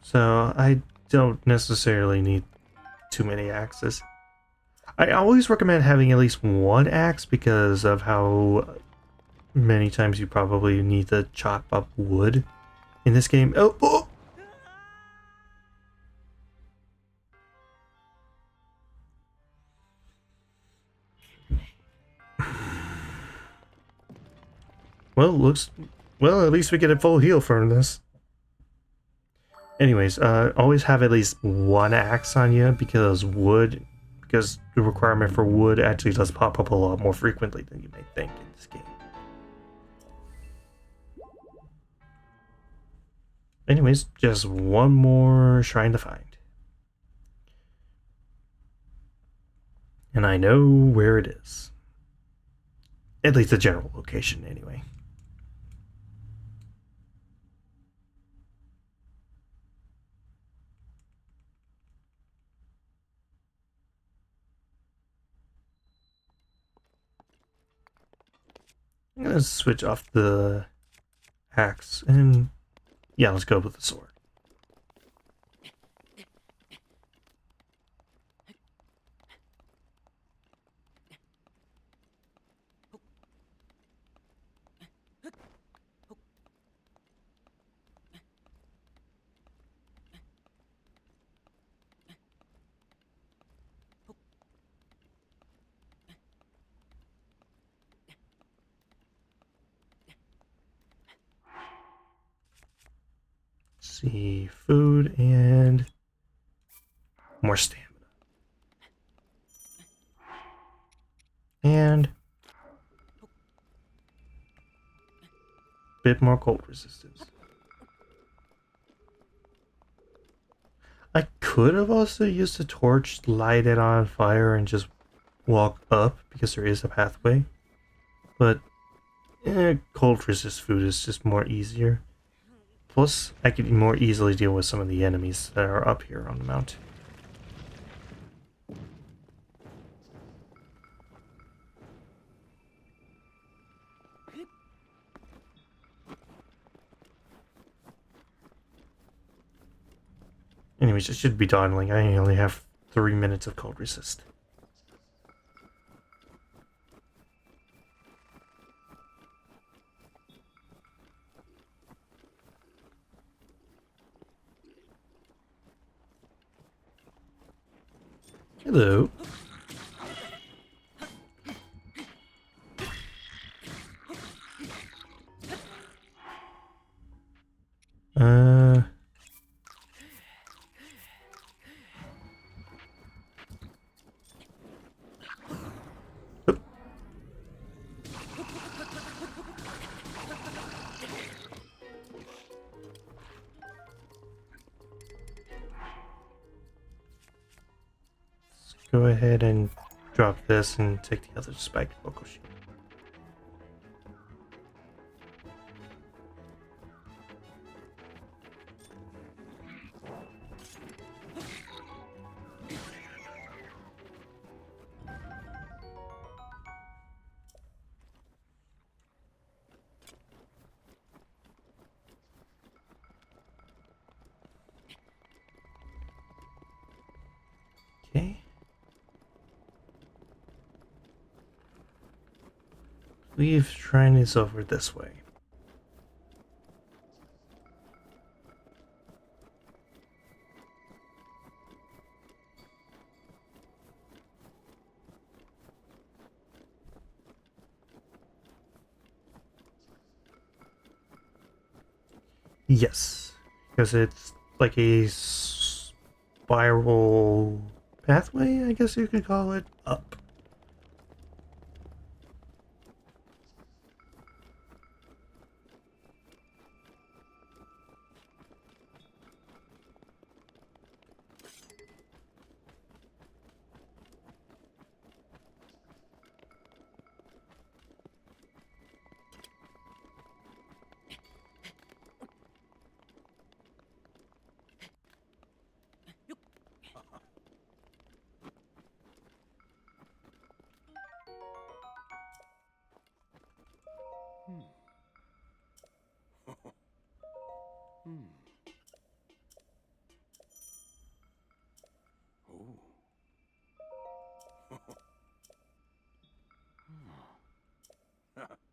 So I don't necessarily need too many axes. I always recommend having at least one axe because of how many times you probably need to chop up wood in this game. Oh! Well, at least we get a full heal from this. Anyways, always have at least one axe on you because the requirement for wood actually does pop up a lot more frequently than you may think in this game. Anyways, just one more shrine to find. And I know where it is. At least the general location, anyway. I'm gonna switch off the axe and yeah, let's go with the sword. See, food and more stamina. And a bit more cold resistance. I could have also used a torch, light it on fire, and just walk up because there is a pathway. But cold resist food is just more easier. Plus, I can more easily deal with some of the enemies that are up here on the mountain. Anyways, it should be dawdling. I only have 3 minutes of cold resist. Hello. Go ahead and drop this and take the other spiked vocal shield. Okay. Leave shrine is over this way. Yes, because it's like a spiral pathway, I guess you could call it, up.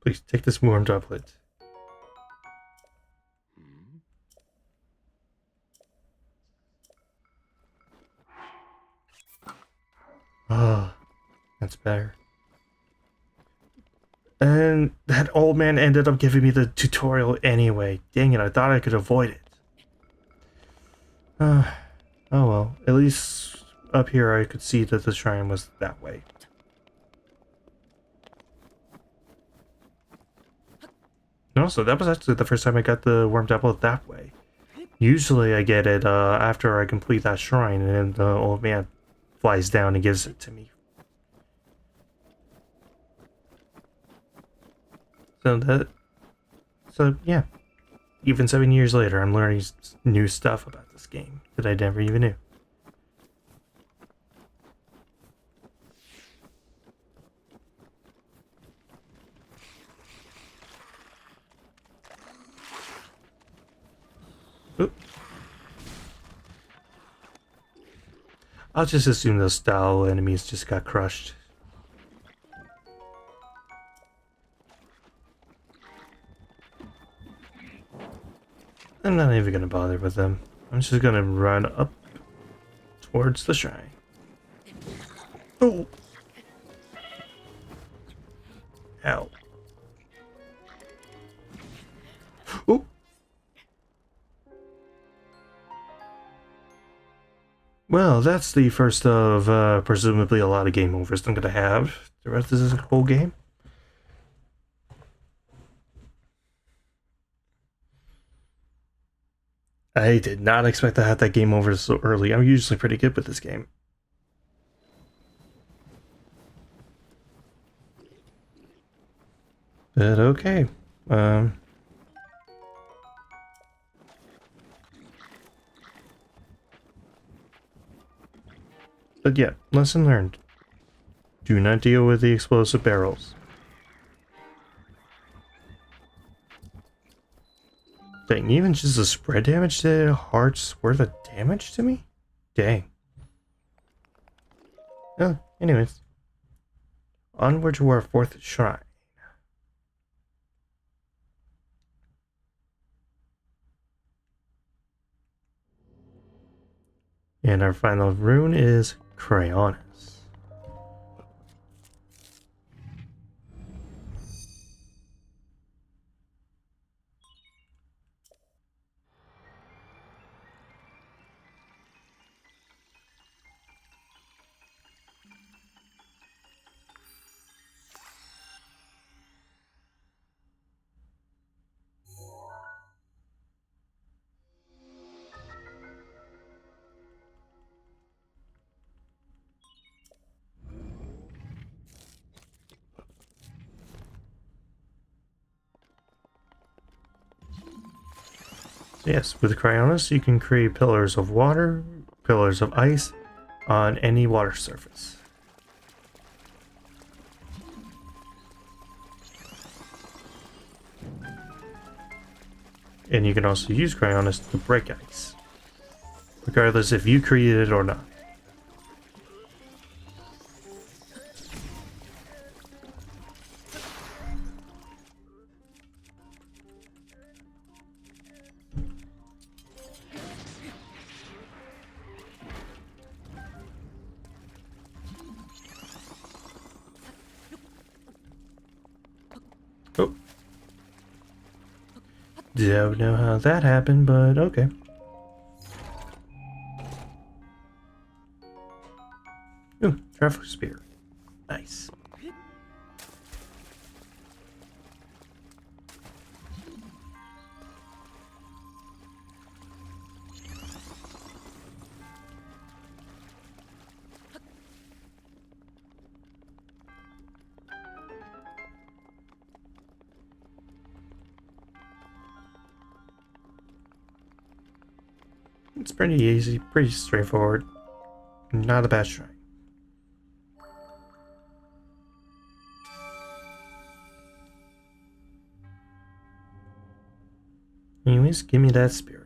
Please take this warm doublet. Ah, that's better. And that old man ended up giving me the tutorial anyway. Dang it, I thought I could avoid it. Oh well, at least up here I could see that the shrine was that way. No, so that was actually the first time I got the worm tablet that way. Usually I get it after I complete that shrine and the old man flies down and gives it to me. So yeah, even 7 years later, I'm learning new stuff about this game that I never even knew. Oop. I'll just assume those style enemies just got crushed. I'm not even gonna bother with them. I'm just gonna run up towards the shrine. Oh! Ow. Oh! Well, that's the first of presumably a lot of game overs I'm gonna have the rest of this whole game. I did not expect to have that game over so early. I'm usually pretty good with this game. But okay. But yeah, lesson learned. Do not deal with the explosive barrels. Dang, even just the spread damage did a heart's worth of damage to me? Dang. Oh, anyways. Onward to our fourth shrine. And our final rune is Crayonus. Yes, with Crayonus you can create pillars of water, pillars of ice on any water surface. And you can also use Crayonus to break ice, regardless if you created it or not. Don't know how that happened, but okay. Ooh, traveler spear. Nice. It's pretty easy, pretty straightforward. Not a bad shrine. Anyways, give me that spirit orb.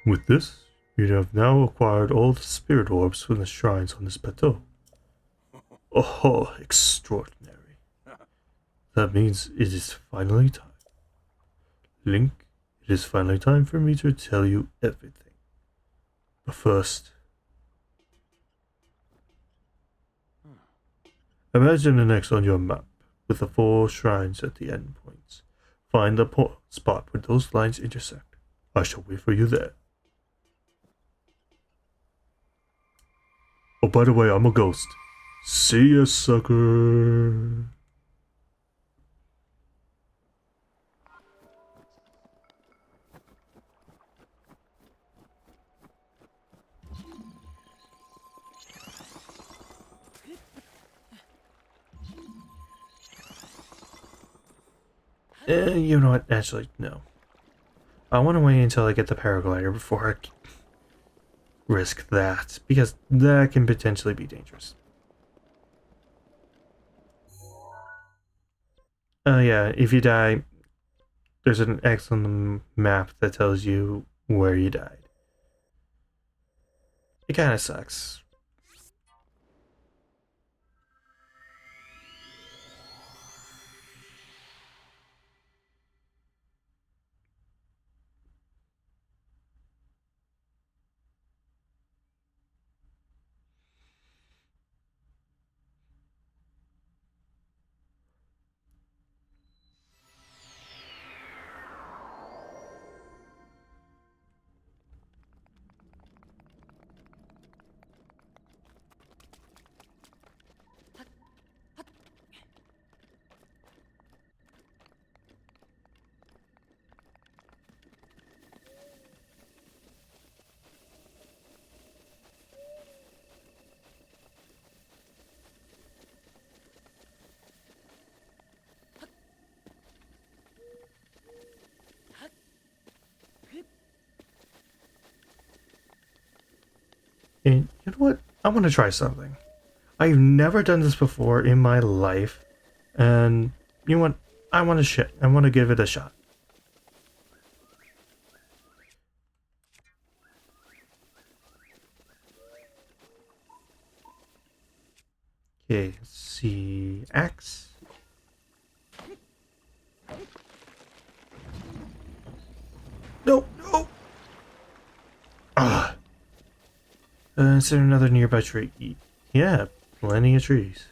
With this, you have now acquired all the spirit orbs from the shrines on this plateau. Oh, extraordinary. That means it is finally time. Link, it is finally time for me to tell you everything. But first, imagine an X on your map with the 4 shrines at the endpoints. Find the spot where those lines intersect. I shall wait for you there. Oh, by the way, I'm a ghost. See ya, sucker. You know what? Actually, no. I want to wait until I get the paraglider before I risk that, because that can potentially be dangerous. Yeah, if you die, there's an X on the map that tells you where you died. It kind of sucks. And you know what? I want to try something. I've never done this before in my life, and you know what? I want to give it a shot. Okay, let's see. Axe. No, no. Ah. Is there another nearby tree? Yeah, plenty of trees.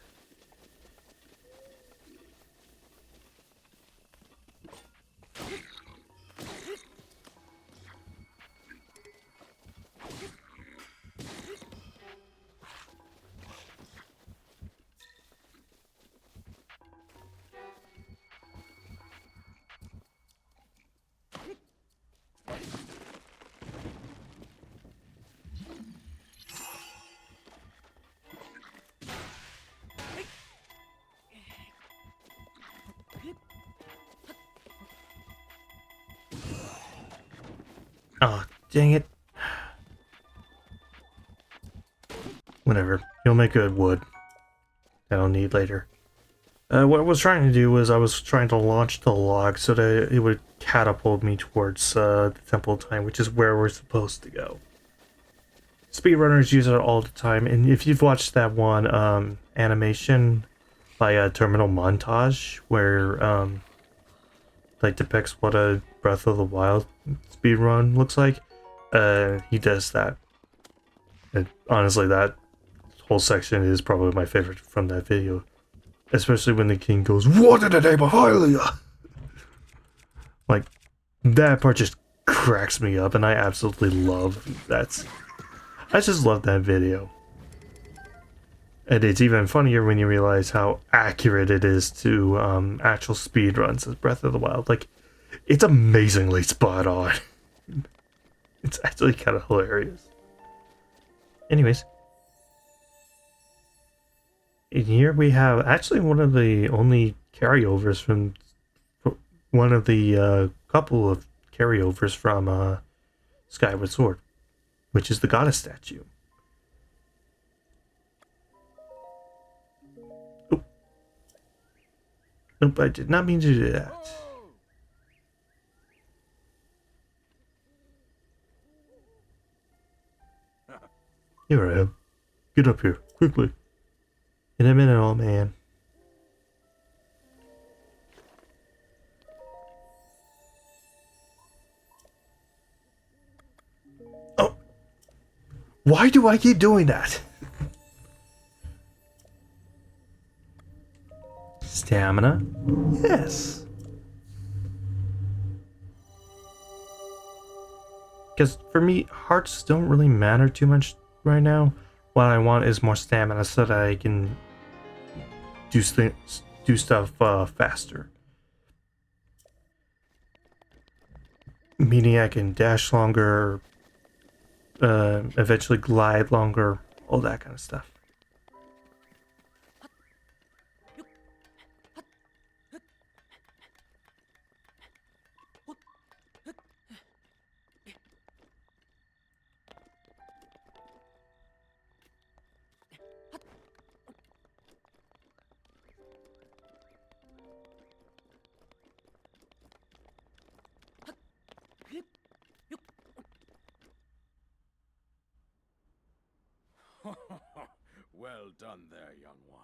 Oh, dang it. Whatever. You'll make good wood. that I'll need later. What I was trying to do was I was trying to launch the log so that it would catapult me towards the Temple of Time, which is where we're supposed to go. Speedrunners use it all the time, and if you've watched that one animation by Terminal Montage, where like depicts what a Breath of the Wild speedrun looks like, he does that. And honestly, that whole section is probably my favorite from that video. Especially when the king goes, "What in the name of Hylia?" Like, that part just cracks me up, and I absolutely love that. I just love that video. And it's even funnier when you realize how accurate it is to actual speedruns as Breath of the Wild. Like, it's amazingly spot on. It's actually kind of hilarious. Anyways. In here we have actually one of the only carryovers from one of the couple of carryovers from Skyward Sword, which is the goddess statue. Oh. Nope, I did not mean to do that. Here I am. Get up here, quickly. In a minute, old man. Oh! Why do I keep doing that? Stamina? Yes. Because for me, hearts don't really matter too much right now. What I want is more stamina so that I can do stuff faster. Meaning I can dash longer, eventually glide longer, all that kind of stuff. Well done there, young one.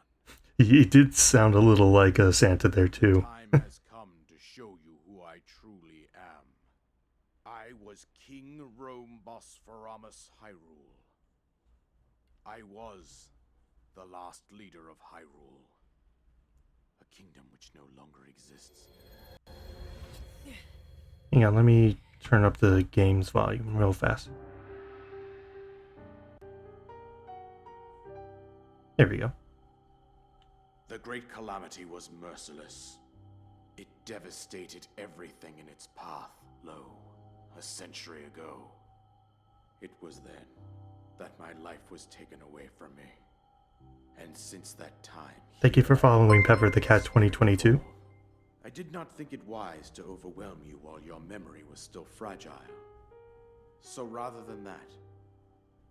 He did sound a little like Santa there too. Time has come to show you who I truly am. I was King Rome Bosphoramos Hyrule. I was the last leader of Hyrule, a kingdom which no longer exists. Hang on, let me turn up the game's volume real fast. There we go. The Great Calamity was merciless. It devastated everything in its path, lo, a century ago. It was then that my life was taken away from me. And since that time... Thank you for following Pepper the Cat 2022. I did not think it wise to overwhelm you while your memory was still fragile. So rather than that,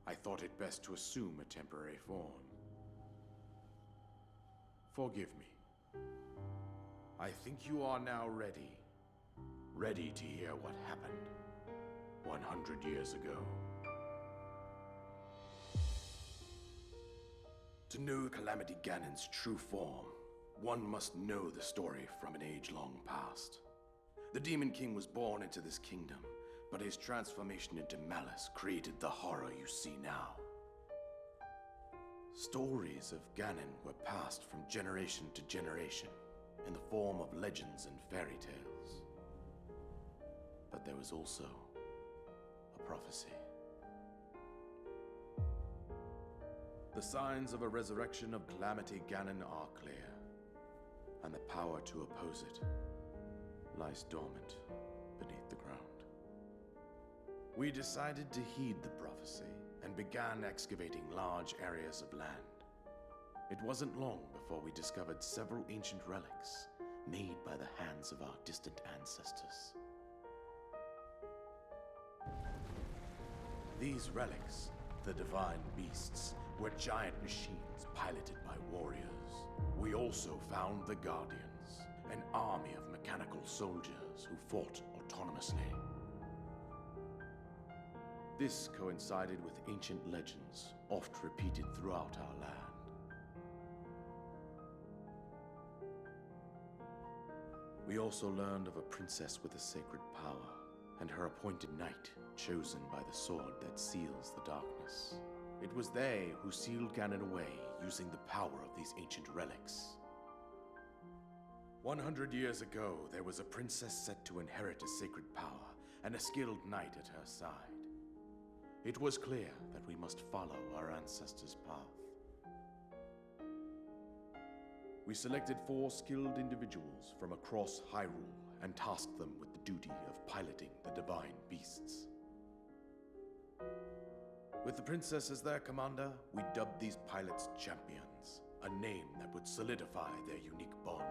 I thought it best to assume a temporary form. Forgive me. I think you are now ready. Ready to hear what happened 100 years ago. To know Calamity Ganon's true form, one must know the story from an age long past. The Demon King was born into this kingdom, but his transformation into malice created the horror you see now. Stories of Ganon were passed from generation to generation in the form of legends and fairy tales. But there was also a prophecy. The signs of a resurrection of Calamity Ganon are clear, and the power to oppose it lies dormant beneath the ground. We decided to heed the prophecy and began excavating large areas of land. It wasn't long before we discovered several ancient relics made by the hands of our distant ancestors. These relics, the divine beasts, were giant machines piloted by warriors. we also found the Guardians, an army of mechanical soldiers who fought autonomously. This coincided with ancient legends, oft repeated throughout our land. We also learned of a princess with a sacred power, and her appointed knight, chosen by the sword that seals the darkness. It was they who sealed Ganon away using the power of these ancient relics. 100 years ago, there was a princess set to inherit a sacred power, and a skilled knight at her side. It was clear that we must follow our ancestors' path. We selected 4 skilled individuals from across Hyrule and tasked them with the duty of piloting the divine beasts. With the princess as their commander, we dubbed these pilots champions, a name that would solidify their unique bond.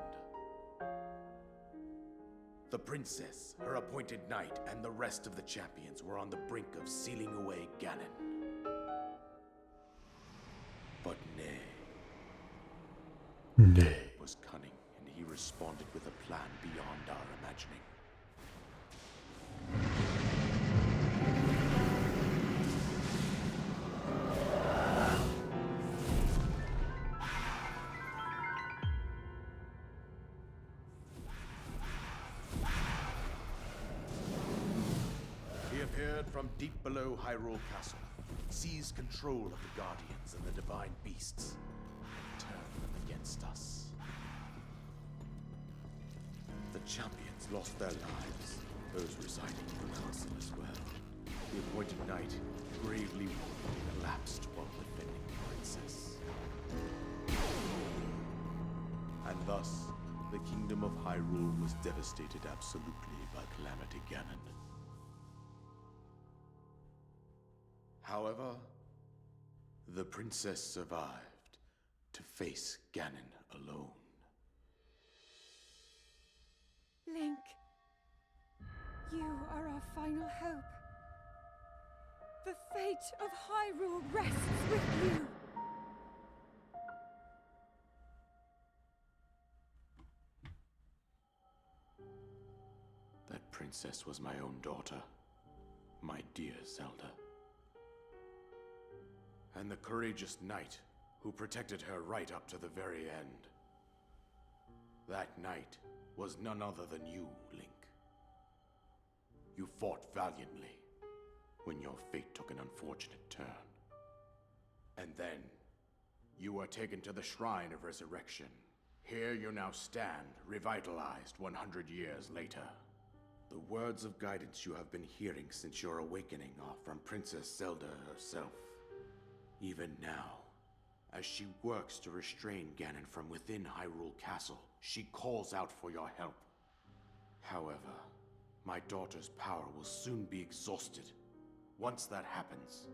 The princess, her appointed knight, and the rest of the champions were on the brink of sealing away Ganon. But nay. Nay. Was cunning, and he responded with a plan beyond our imagining. He appeared from deep below Hyrule Castle, seized control of the Guardians and the divine beasts, and turned them against us. The champions lost their lives, those residing in the castle as well. The appointed knight, gravely wounded, collapsed while defending the princess. And thus, the kingdom of Hyrule was devastated absolutely by Calamity Ganon. However, the princess survived to face Ganon alone. Link, you are our final hope. The fate of Hyrule rests with you. That princess was my own daughter, my dear Zelda. And the courageous knight who protected her right up to the very end. That knight was none other than you, Link. You fought valiantly when your fate took an unfortunate turn. And then, you were taken to the Shrine of Resurrection. Here you now stand, revitalized 100 years later. The words of guidance you have been hearing since your awakening are from Princess Zelda herself. Even now, as she works to restrain Ganon from within Hyrule Castle, she calls out for your help. However, my daughter's power will soon be exhausted. Once that happens,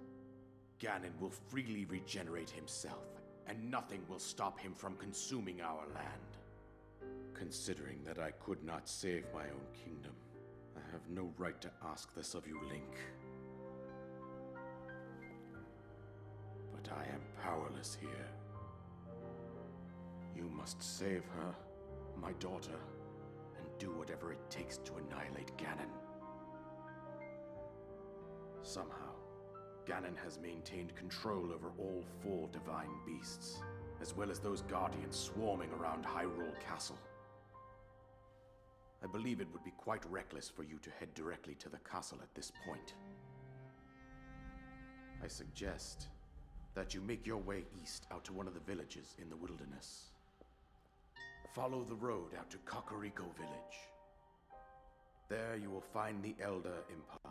Ganon will freely regenerate himself, and nothing will stop him from consuming our land. Considering that I could not save my own kingdom, I have no right to ask this of you, Link. But I am powerless here. You must save her, my daughter, and do whatever it takes to annihilate Ganon. Somehow, Ganon has maintained control over all 4 divine beasts, as well as those guardians swarming around Hyrule Castle. I believe it would be quite reckless for you to head directly to the castle at this point. I suggest that you make your way east out to one of the villages in the wilderness. Follow the road out to Kakariko Village. There you will find the Elder Impa.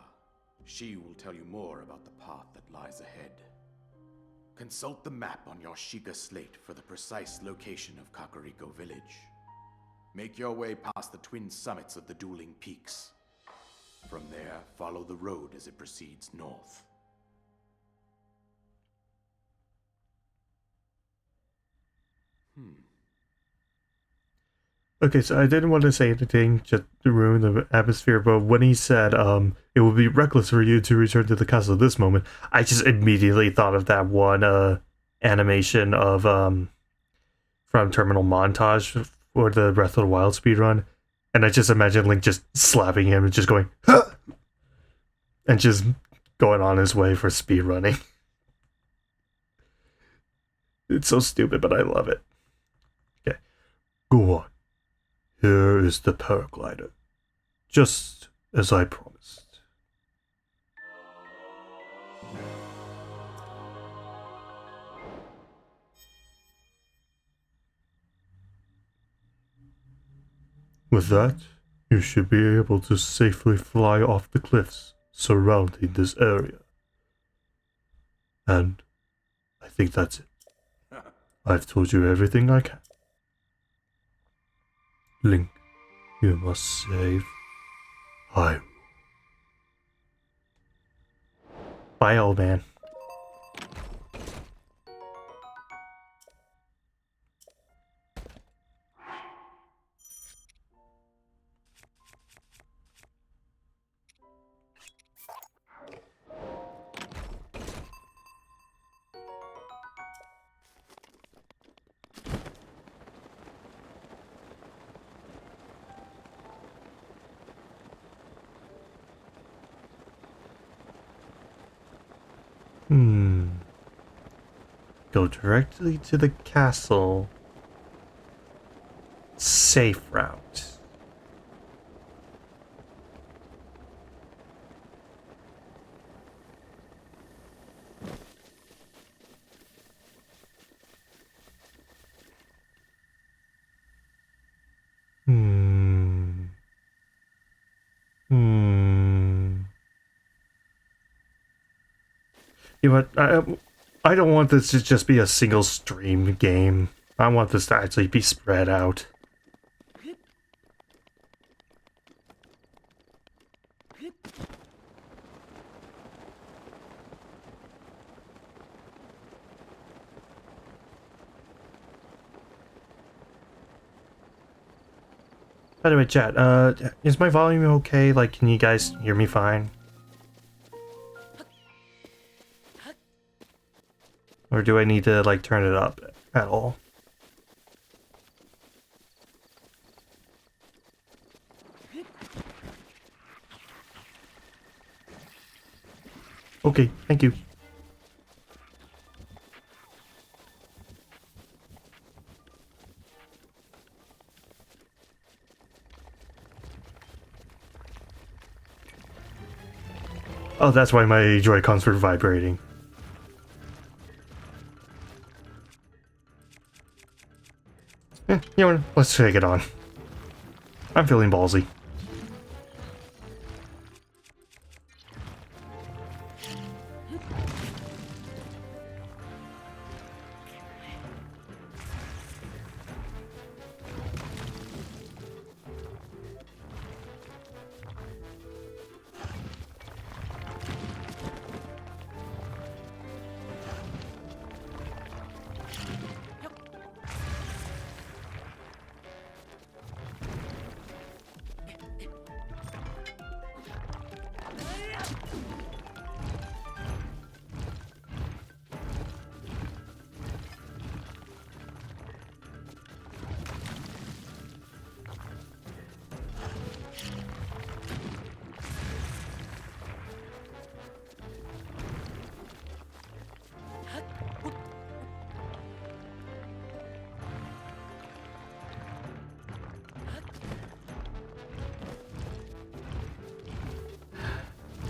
She will tell you more about the path that lies ahead. Consult the map on your Sheikah slate for the precise location of Kakariko Village. Make your way past the twin summits of the dueling peaks. From there, follow the road as it proceeds north. Okay, so I didn't want to say anything just to ruin the atmosphere, but when he said it would be reckless for you to return to the castle at this moment, I just immediately thought of that one animation of from Terminal Montage for the Breath of the Wild speedrun. And I just imagine Link just slapping him and just going, huh! And just going on his way for speedrunning. It's so stupid, but I love it. Okay. Go on. Here is the paraglider. Just as I promised. With that, you should be able to safely fly off the cliffs surrounding this area. And I think that's it. I've told you everything I can. Link, you must save Hyrule. Bye, old man. Go directly to the castle. Safe route. You know what? I don't want this to just be a single stream game. I want this to actually be spread out. By the way, chat, is my volume okay? Like, can you guys hear me fine? Or do I need to, like, turn it up at all? Okay, thank you. Oh, that's why my Joy-Cons were vibrating. You know what? Let's take it on. I'm feeling ballsy.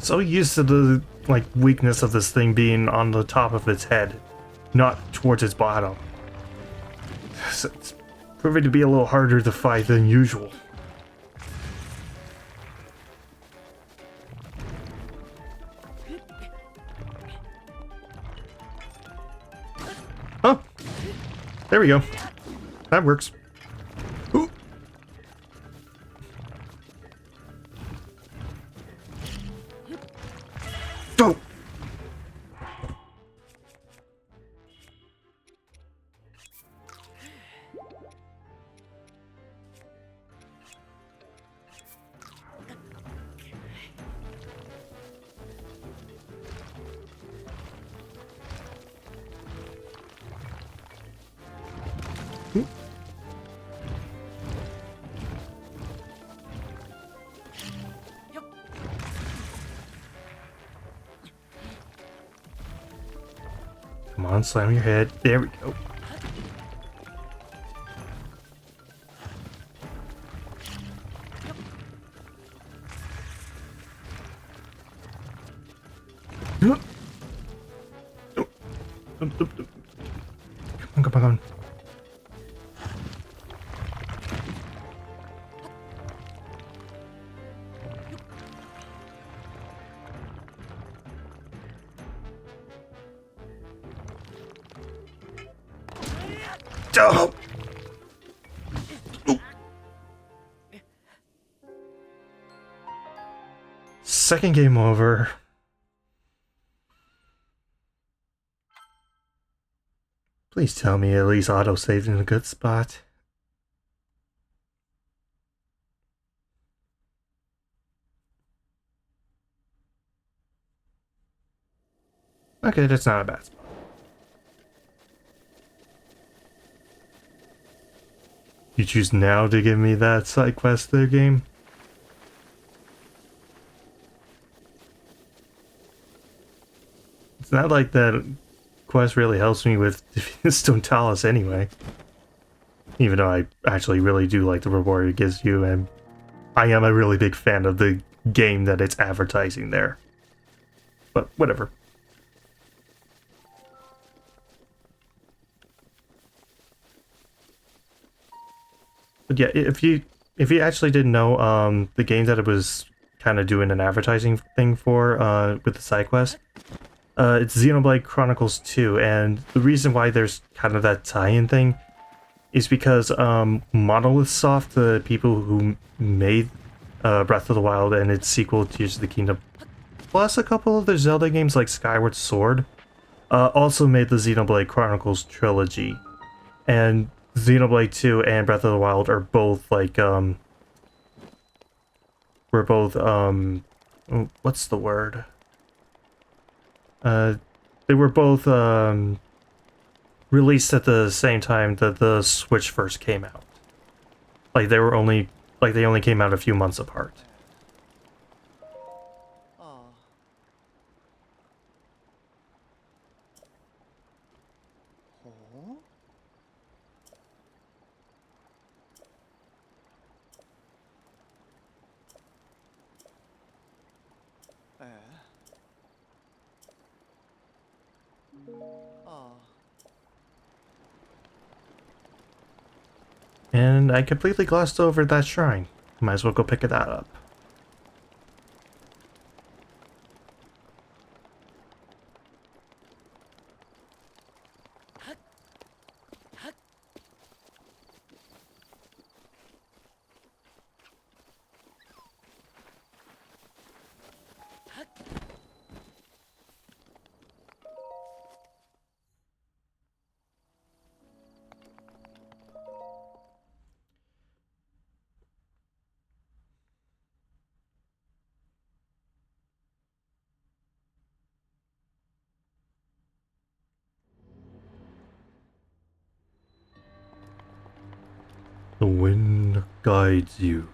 So used to the, like, weakness of this thing being on the top of its head, not towards its bottom. So it's proving to be a little harder to fight than usual. Oh! There we go. That works. Ooh. Go! Come on, slam your head. There we go. Come on, come on, come on. Oh. Second game over. Please tell me at least auto-saved in a good spot. Okay, that's not a bad spot. You choose now to give me that side quest there, game? It's not like that quest really helps me with defeating Stone Talus anyway. Even though I actually really do like the reward it gives you, and I am a really big fan of the game that it's advertising there. But whatever. But yeah, if you actually didn't know, the game that it was kind of doing an advertising thing for, with the side quest, it's Xenoblade Chronicles 2, and the reason why there's kind of that tie-in thing is because Monolith Soft, the people who made Breath of the Wild and its sequel, Tears of the Kingdom, plus a couple of their Zelda games like Skyward Sword, also made the Xenoblade Chronicles trilogy. And Xenoblade 2 and Breath of the Wild are both like what's the word? They were both released at the same time that the Switch first came out. Like they only came out a few months apart. And I completely glossed over that shrine. Might as well go pick that up. The wind guides you.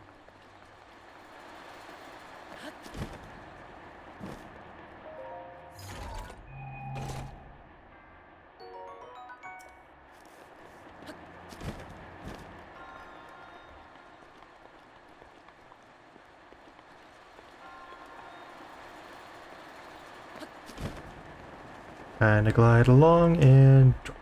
And I glide along and drop.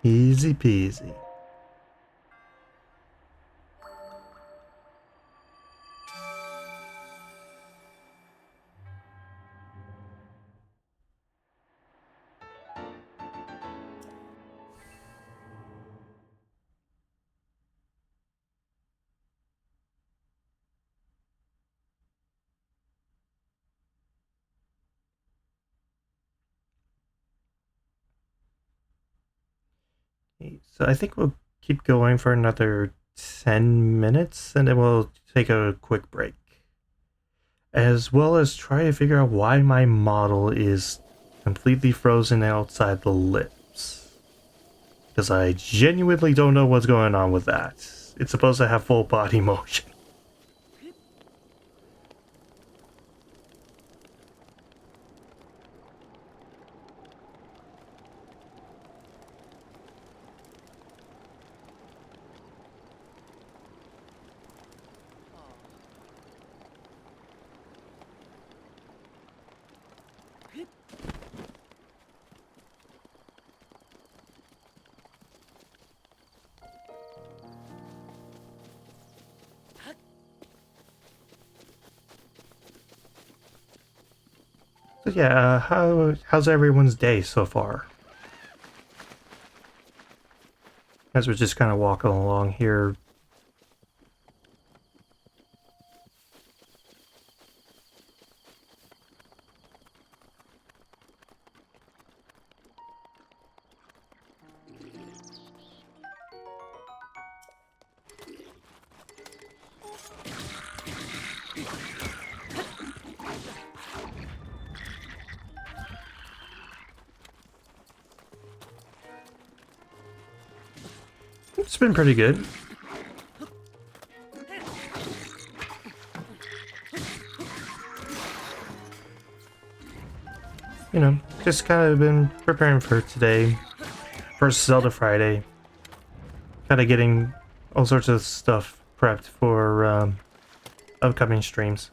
Easy peasy. So I think we'll keep going for another 10 minutes and then we'll take a quick break. As well as try to figure out why my model is completely frozen outside the lips. Because I genuinely don't know what's going on with that. it's supposed to have full body motion. So yeah, how's everyone's day so far? As we're just kind of walking along here. It's been pretty good. You know, just kind of been preparing for today. First Zelda Friday. Kind of getting all sorts of stuff prepped for upcoming streams.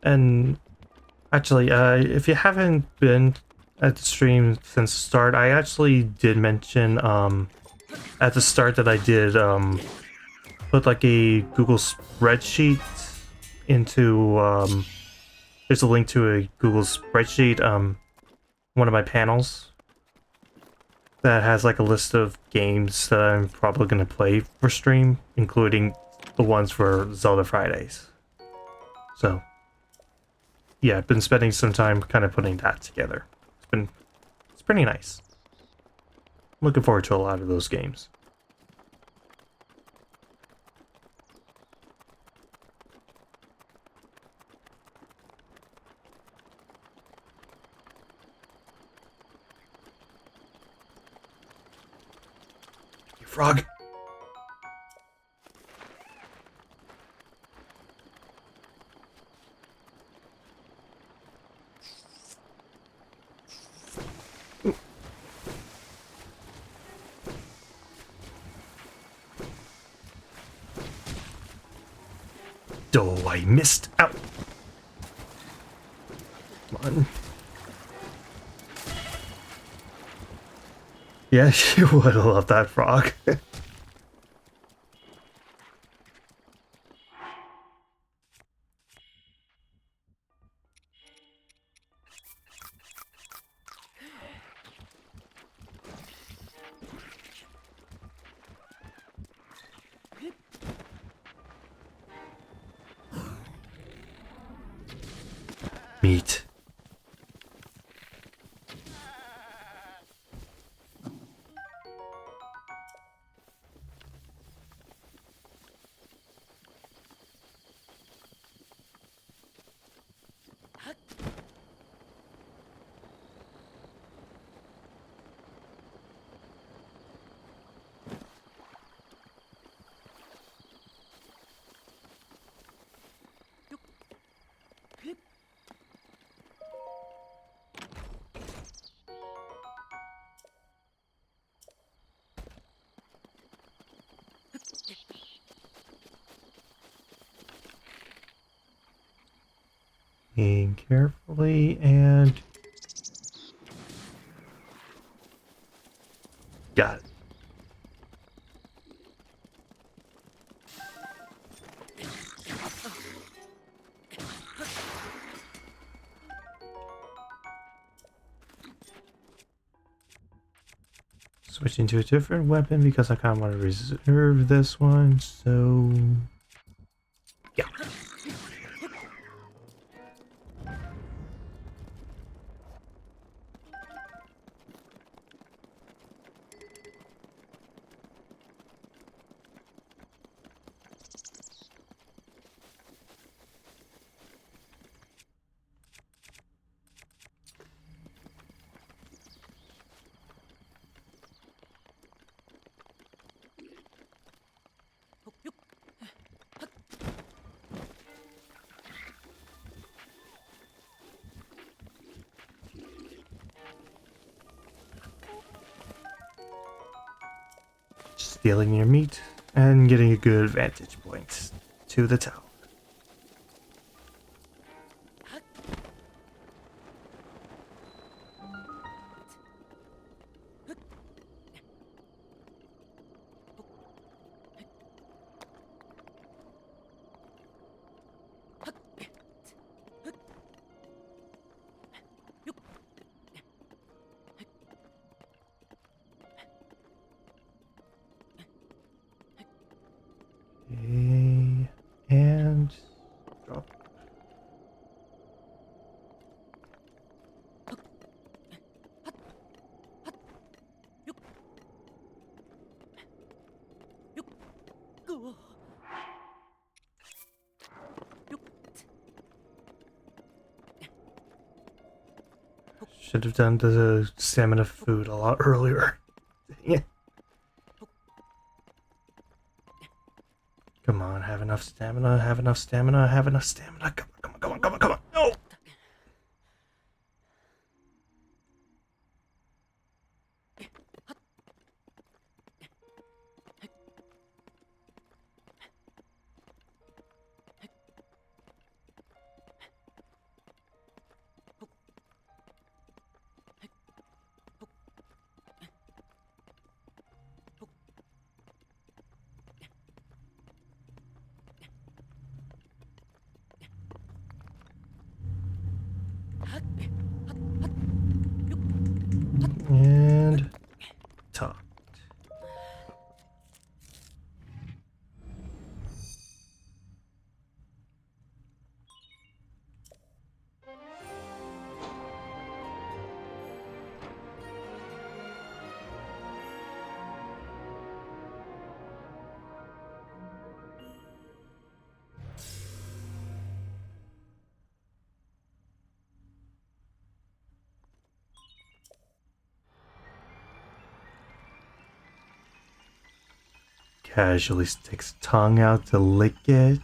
And actually, if you haven't been at the stream since the start, I actually did mention at the start that I did put like a Google spreadsheet into there's a link to a Google spreadsheet one of my panels that has like a list of games that I'm probably going to play for stream, including the ones for Zelda Fridays. So yeah, I've been spending some time kind of putting that together. It's pretty nice. Looking forward to a lot of those games. You frog. Oh, I missed out. Come on. Yeah, you would have loved that frog. Meat. Aim carefully and got it. Switching to a different weapon because I kind of want to reserve this one, so yeah. stealing your meat and getting a good vantage point to the tower. Okay, and drop. Should have done the stamina food a lot earlier. Dang it. Come on, have enough stamina, have enough stamina, have enough stamina. Come on, come on, come on, come on, come on. No! And top. Casually sticks tongue out to lick it.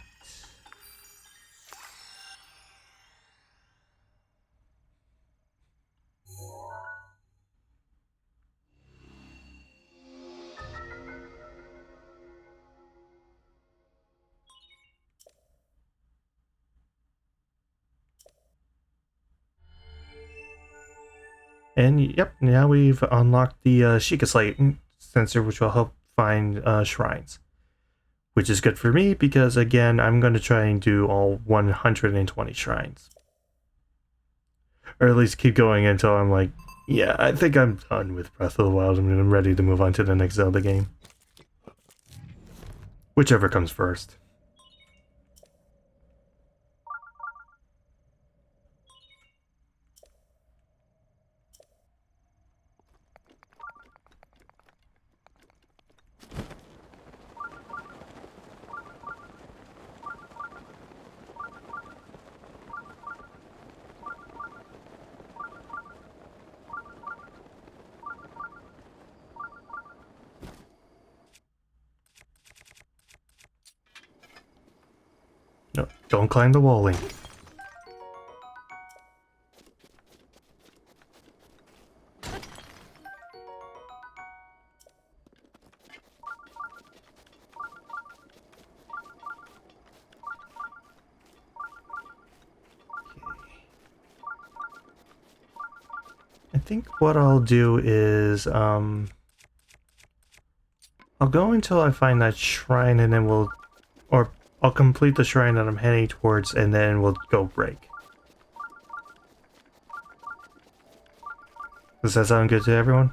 And yep, now we've unlocked the Sheikah Slate sensor, which will help find shrines. Which is good for me because, again, I'm going to try and do all 120 shrines. Or at least keep going until I'm like, yeah, I think I'm done with Breath of the Wild. I'm ready to move on to the next Zelda game. Whichever comes first. No, don't climb the wall, Link. I think what I'll do is, I'll go until I find that shrine and then or I'll complete the shrine that I'm heading towards and then we'll go break. Does that sound good to everyone?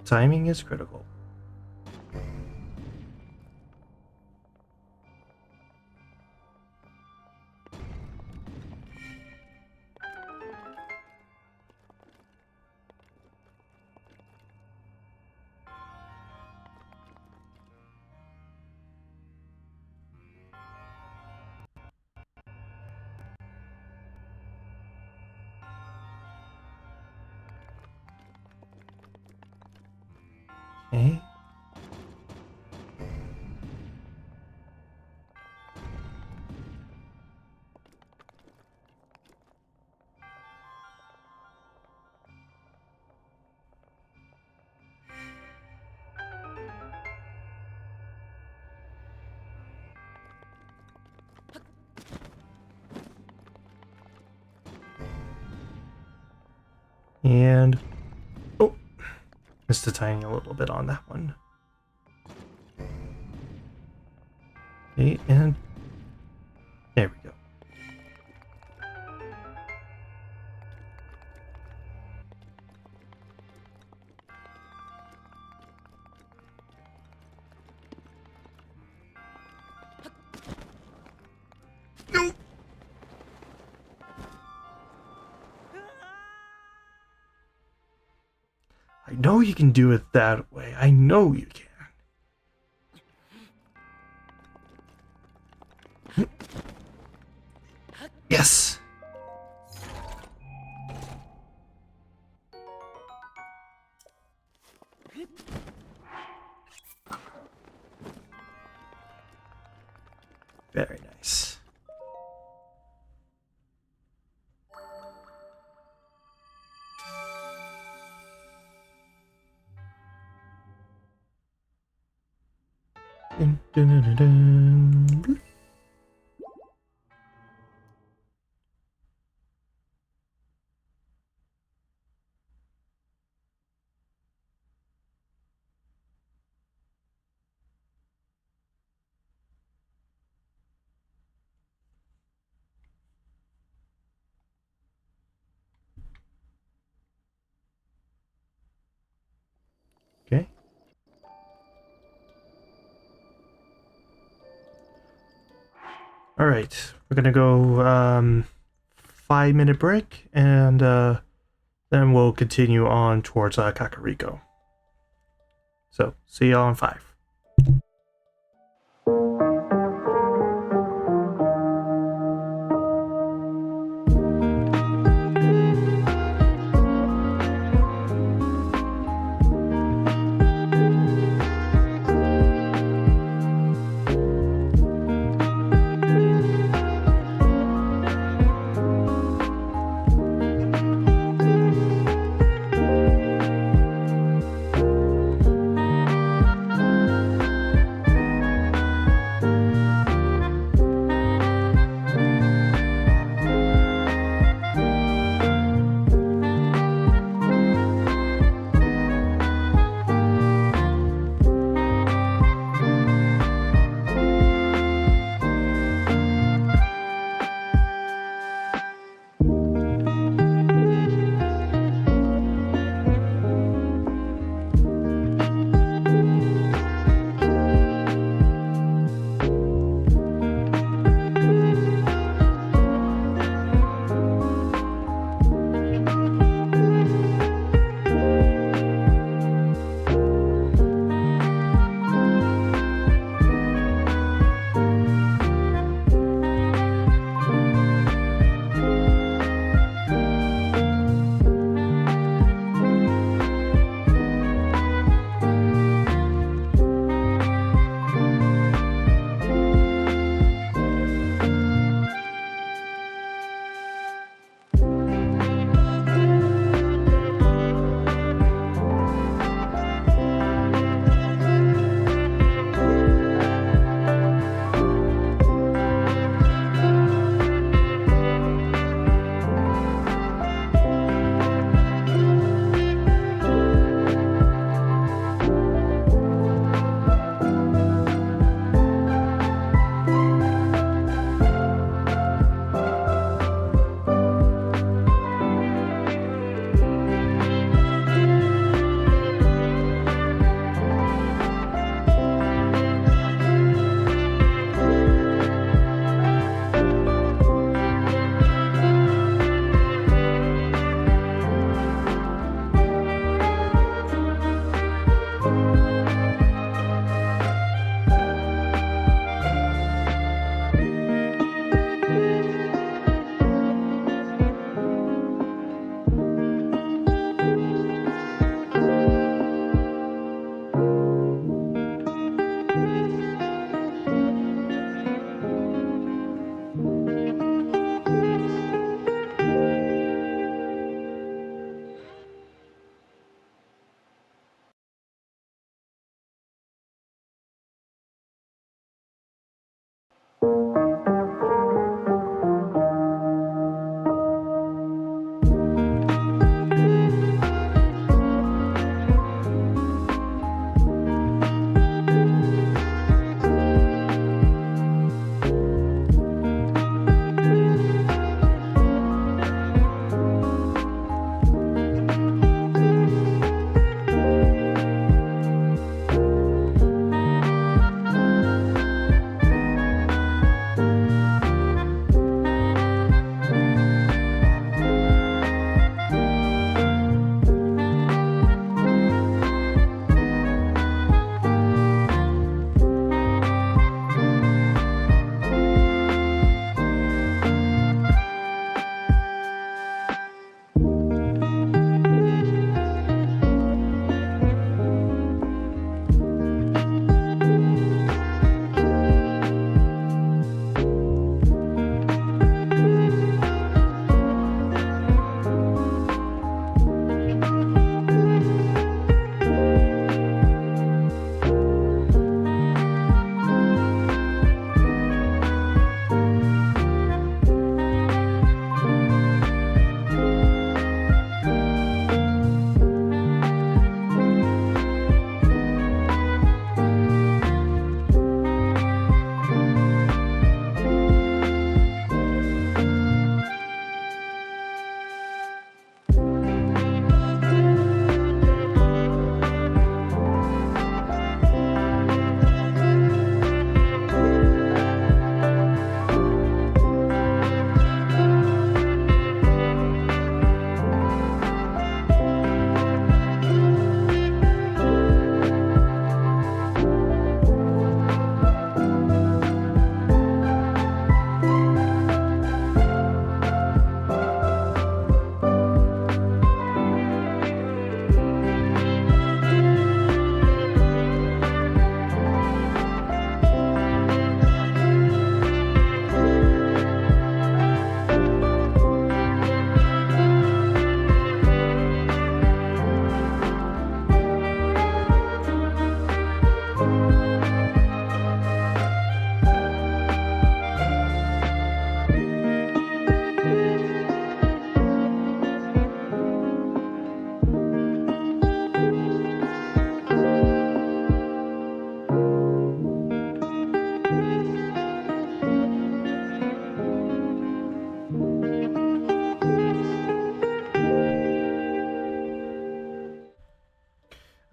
Timing is critical. Okay. And oh, missed a tiny little bit on that one. Okay, and there we go. No. I know you can do it that way. I know you can. Yes. Very nice. Dun, dun, dun, dun, dun. Okay. All right, we're gonna go 5-minute break, and then we'll continue on towards Kakariko. So see y'all in 5.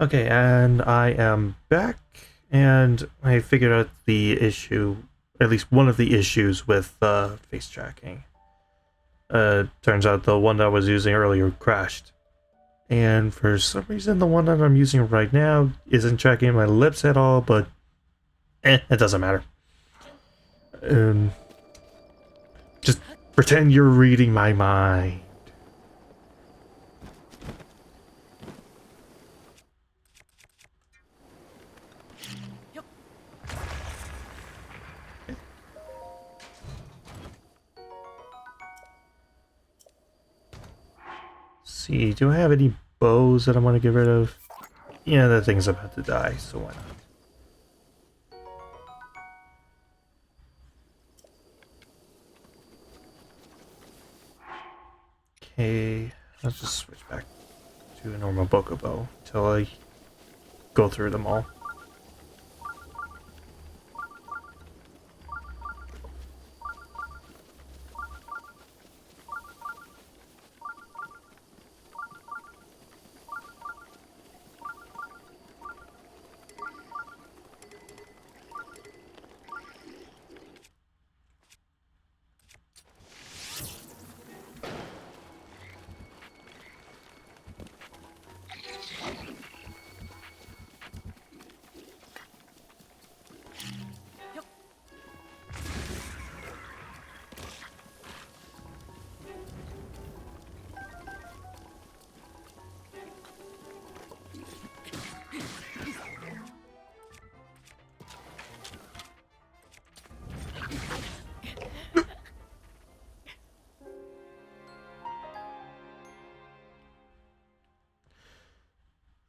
Okay, and I am back, and I figured out the issue, at least one of the issues with face tracking. Turns out the one that I was using earlier crashed. And for some reason, the one that I'm using right now isn't tracking my lips at all, but it doesn't matter. Just pretend you're reading my mind. See, do I have any bows that I want to get rid of? Yeah, that thing's about to die, so why not? Okay, let's just switch back to a normal bow until I go through them all.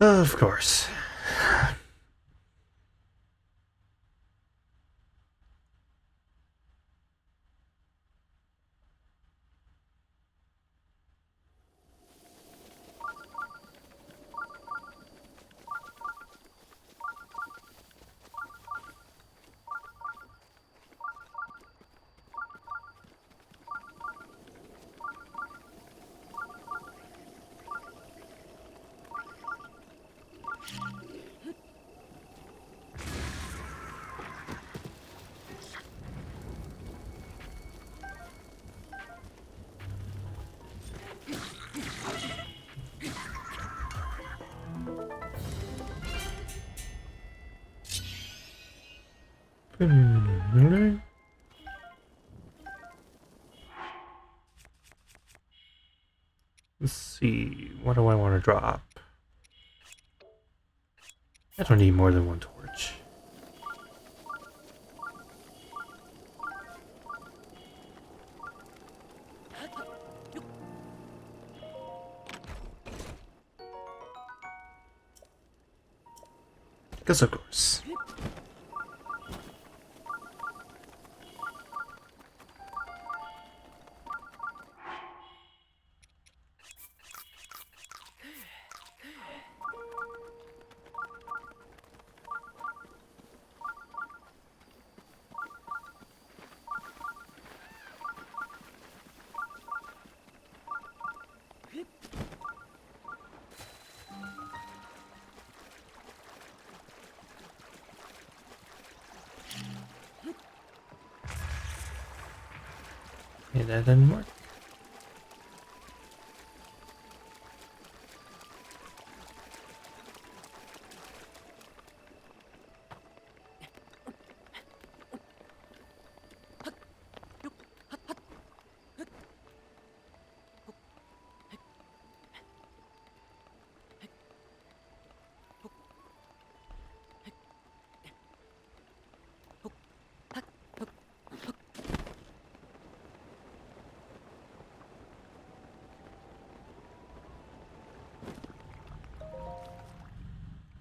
Of course. Let's see, what do I want to drop? I don't need more than one torch. Because of course. And that didn't work.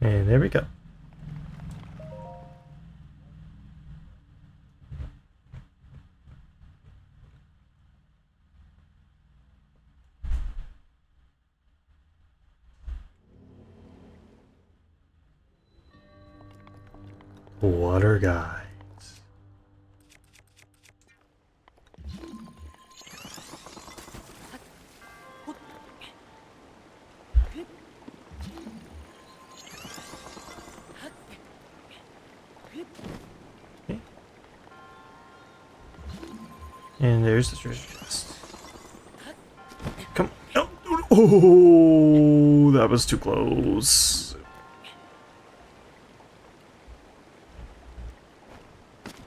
And there we go. Water guides. And there's the treasure chest. Come on. Oh, that was too close.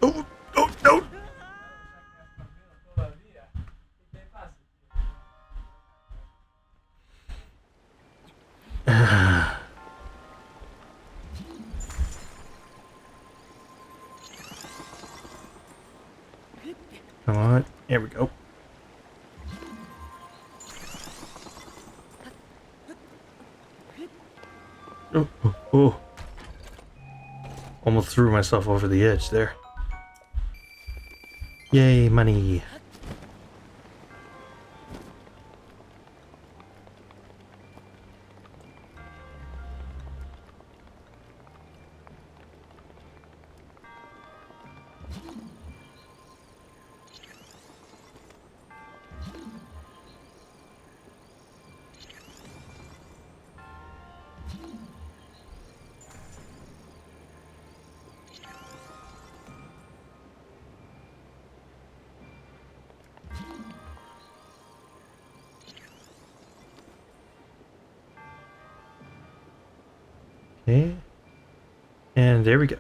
Oh, oh, no. Come on. Here we go. Oh, oh, oh. Almost threw myself over the edge there. Yay, money. Okay. And there we go.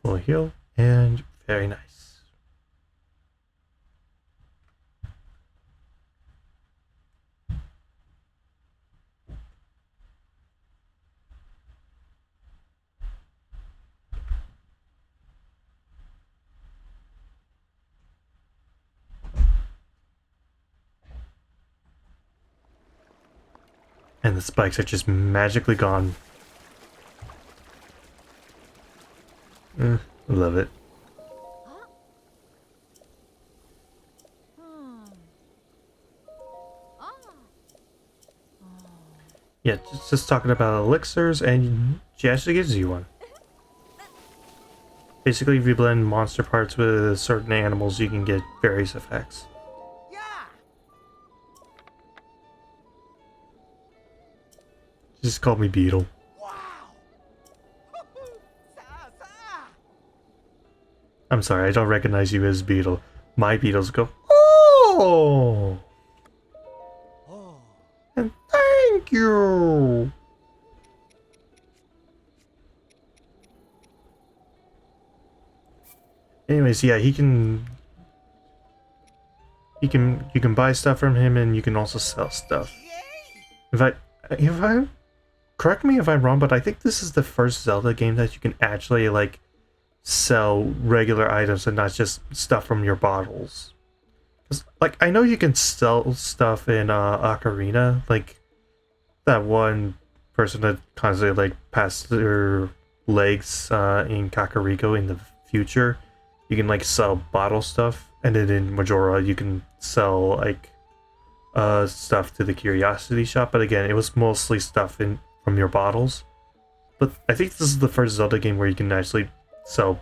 Full heal and very nice. And the spikes are just magically gone. Love it. Yeah, just talking about elixirs, and she actually gives you one. Basically, if you blend monster parts with certain animals, you can get various effects. Just call me Beetle. I'm sorry, I don't recognize you as Beetle. My Beetles go, oh! And thank you! Anyways, yeah, you can buy stuff from him, and you can also sell stuff. If I correct me if I'm wrong, but I think this is the first Zelda game that you can actually like sell regular items and not just stuff from your bottles. 'Cause, like, I know you can sell stuff in Ocarina, like that one person that constantly like passed their legs in Kakariko in the future. You can like sell bottle stuff, and then in Majora you can sell like stuff to the curiosity shop, but again, it was mostly stuff in from your bottles. But I think this is the first Zelda game where you can actually sell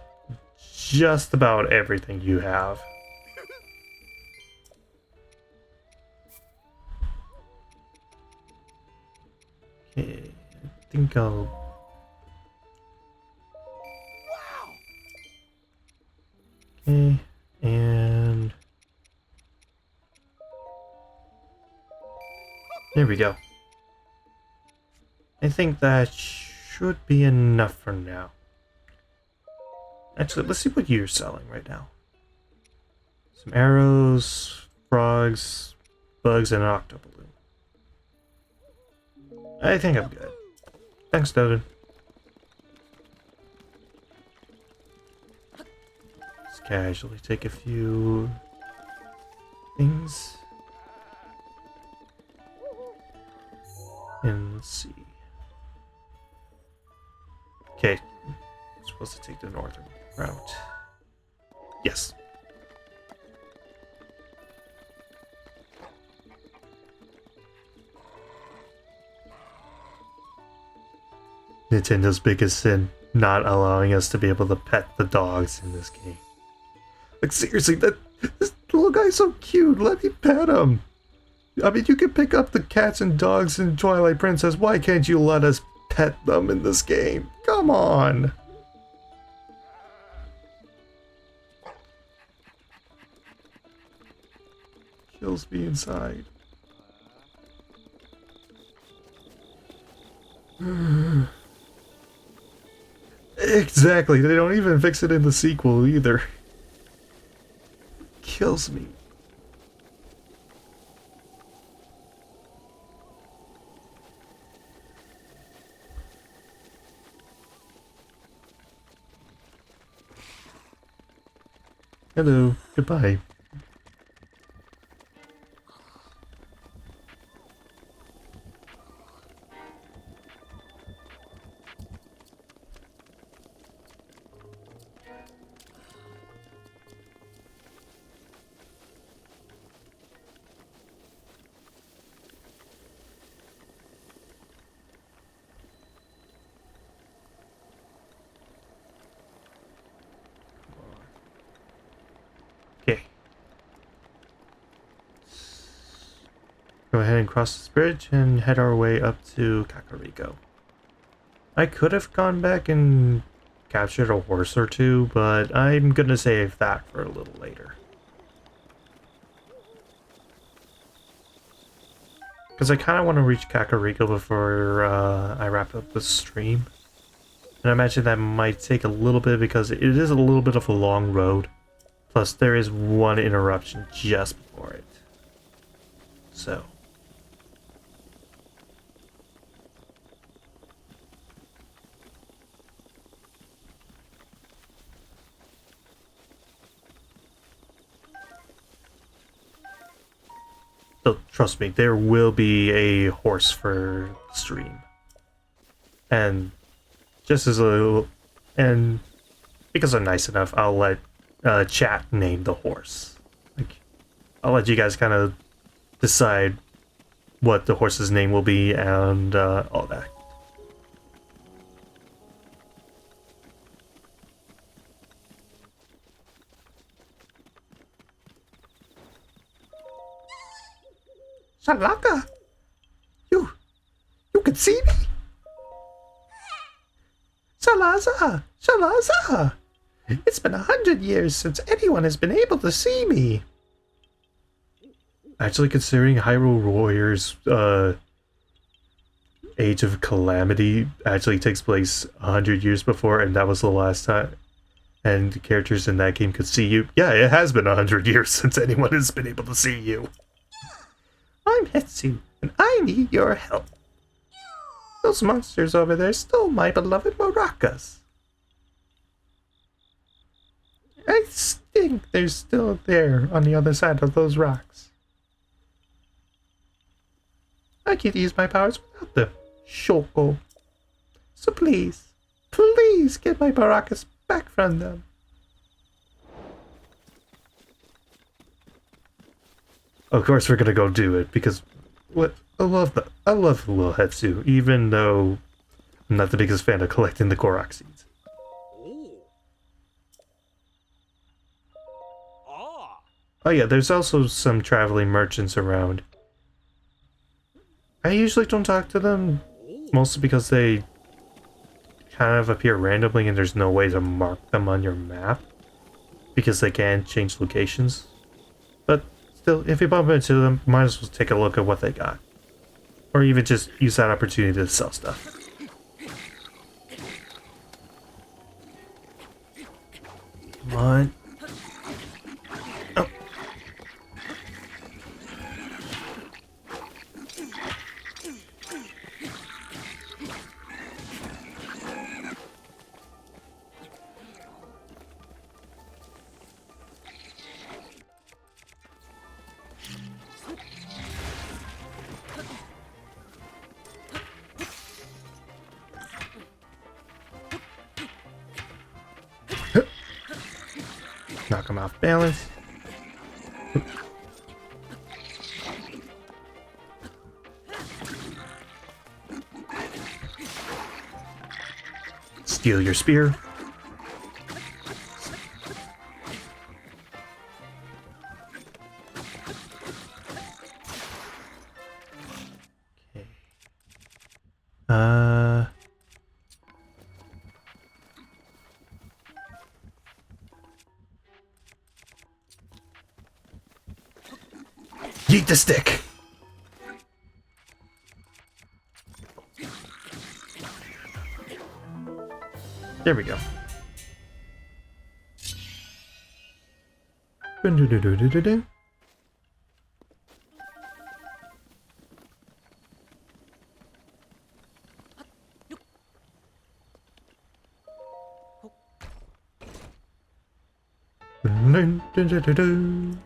just about everything you have. Okay, I think I'll... Okay, and... there we go. I think that should be enough for now. Actually, let's see what you're selling right now. Some arrows, frogs, bugs, and an octoballoon. I think I'm good. Thanks, Doden. Just casually take a few things. And let's see. Okay, I'm supposed to take the northern route. Yes, Nintendo's biggest sin, not allowing us to be able to pet the dogs in this game. Like, seriously, this little guy's so cute. Let me pet him. I mean, you can pick up the cats and dogs in Twilight Princess. Why can't you let us pet them in this game? Come on. Kills me inside. Exactly. They don't even fix it in the sequel either. Kills me. Hello. Goodbye. Okay. Go ahead and cross this bridge and head our way up to Kakariko. I could have gone back and captured a horse or two, but I'm gonna save that for a little later. Because I kind of want to reach Kakariko before I wrap up the stream. And I imagine that might take a little bit because it is a little bit of a long road. Plus there is one interruption just before it. So. So trust me, there will be a horse for stream. And just as a, and because I'm nice enough, I'll let chat name the horse. Like, I'll let you guys kind of decide what the horse's name will be and all that. Shalaka, you can see me. Shalaza, Shalaza. It's been 100 years since anyone has been able to see me. Actually, considering Hyrule Warriors' Age of Calamity actually takes place 100 years before, and that was the last time, and the characters in that game could see you. Yeah, it has been 100 years since anyone has been able to see you. I'm Hetsu, and I need your help. Those monsters over there stole my beloved maracas. I think they're still there on the other side of those rocks. I can't use my powers without them, Shoko. So please, please get my maracas back from them. Of course we're gonna go do it, because what I love the little Hetsu, even though I'm not the biggest fan of collecting the Korok seeds. Oh yeah, there's also some traveling merchants around. I usually don't talk to them, mostly because they kind of appear randomly and there's no way to mark them on your map, because they can change locations. But still, if you bump into them, might as well take a look at what they got. Or even just use that opportunity to sell stuff. Come on. Oh. Knock him off balance. steal your spear. Okay. Yeet the stick! There we go. Do-do-do-do-do-do. Dun-dun-dun-dun-dun-dun.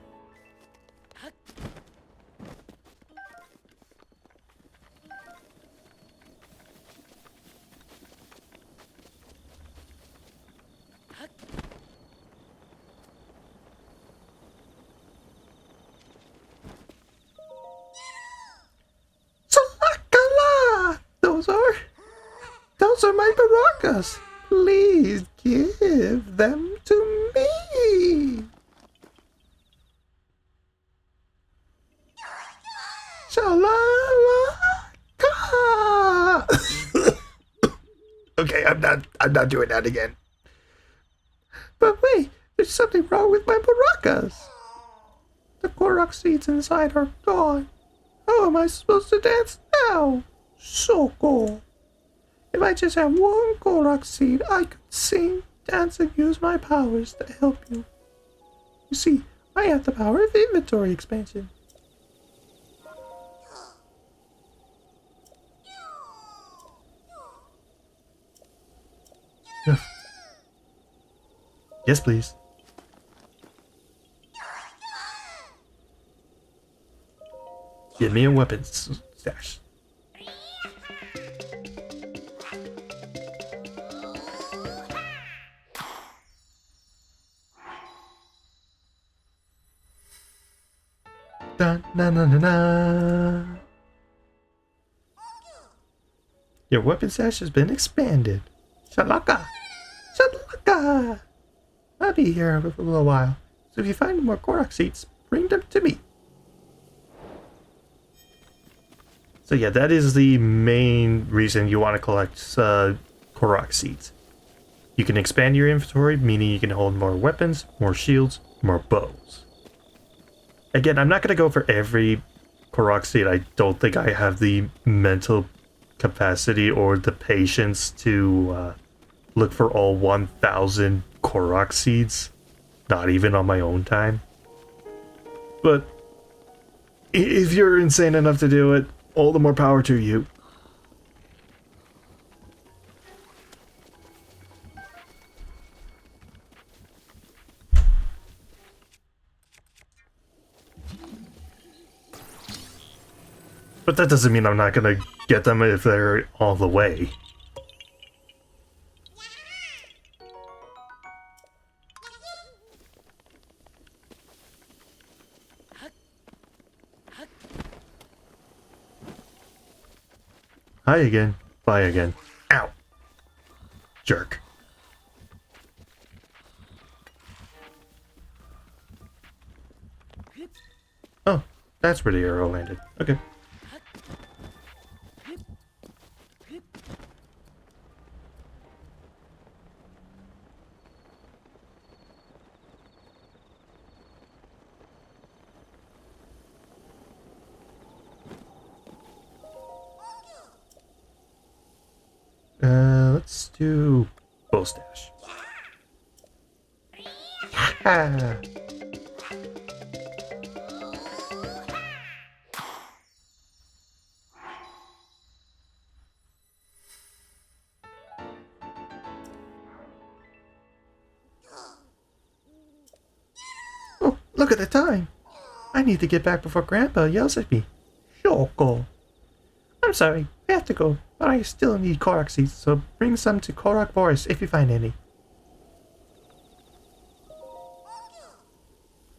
Salakala! Those are my baracas. Please give them to me. Shalaka! Okay, I'm not doing that again. But wait, there's something wrong with my baracas. The Korok seeds inside are gone. How am I supposed to dance now? So cool. If I just had one Korok seed, I could sing, dance, and use my powers to help you. You see, I have the power of inventory expansion. Yes, please. Give me a weapons stash. Dun, na, na, na, na. Your weapon stash has been expanded. Shalaka! Shalaka! I'll be here for a little while, so if you find more Korok seeds, bring them to me. So yeah, that is the main reason you want to collect Korok seeds. You can expand your inventory, meaning you can hold more weapons, more shields, more bows. Again, I'm not going to go for every Korok seed. I don't think I have the mental capacity or the patience to look for all 1,000 Korok seeds. Not even on my own time. But if you're insane enough to do it, all the more power to you. But that doesn't mean I'm not gonna get them if they're all the way. Hi again. Bye again. Ow. Jerk. Oh, that's where the arrow landed. Okay. Let's do bow stash. Ah. Oh, look at the time. I need to get back before Grandpa yells at me. Shoko. I'm sorry, I have to go, but I still need Korok seeds, so bring some to Korok Forest if you find any.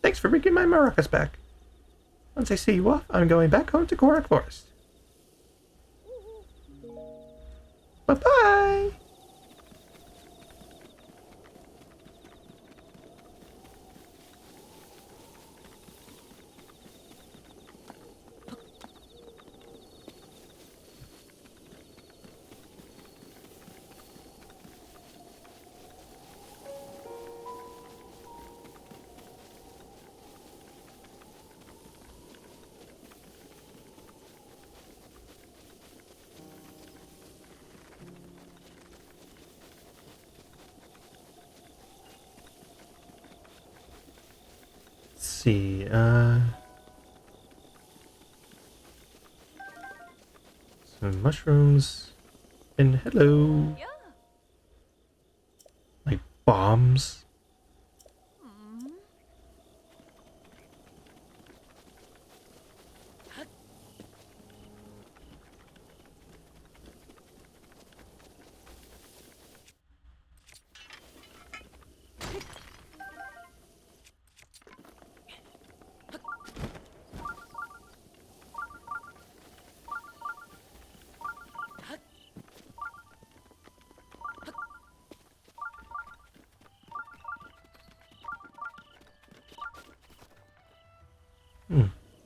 Thanks for bringing my maracas back. Once I see you off, I'm going back home to Korok Forest. Bye-bye! see. Some mushrooms. And hello. Like bombs.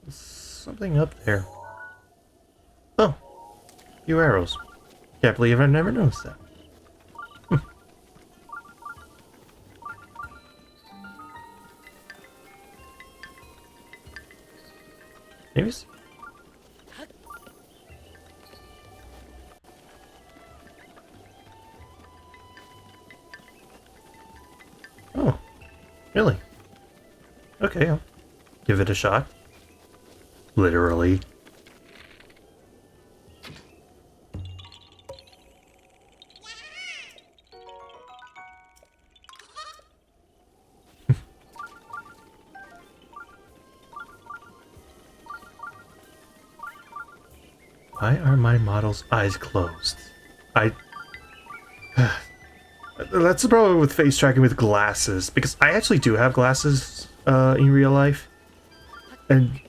Something up there. Oh, few arrows. Can't believe I never noticed that. Maybe. Oh, really? Okay, I'll give it a shot. Literally. Why are my model's eyes closed? That's the problem with face tracking with glasses, because I actually do have glasses in real life, and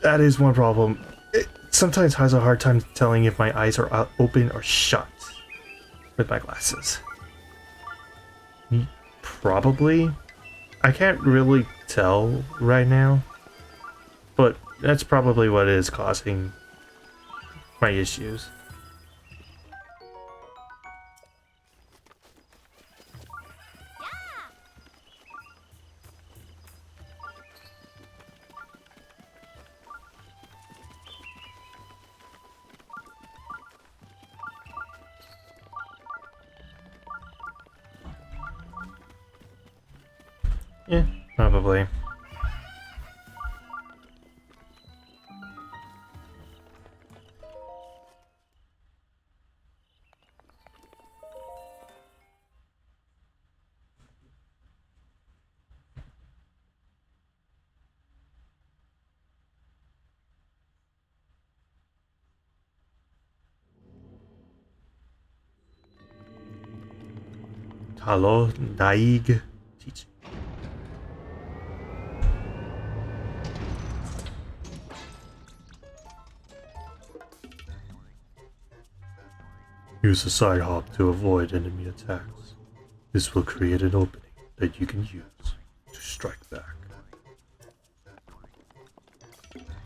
that is one problem. It sometimes has a hard time telling if my eyes are open or shut with my glasses. Probably. I can't really tell right now, but that's probably what is causing my issues. Yeah, probably. Hello, Daig. Teach. Use a side hop to avoid enemy attacks. This will create an opening that you can use to strike back.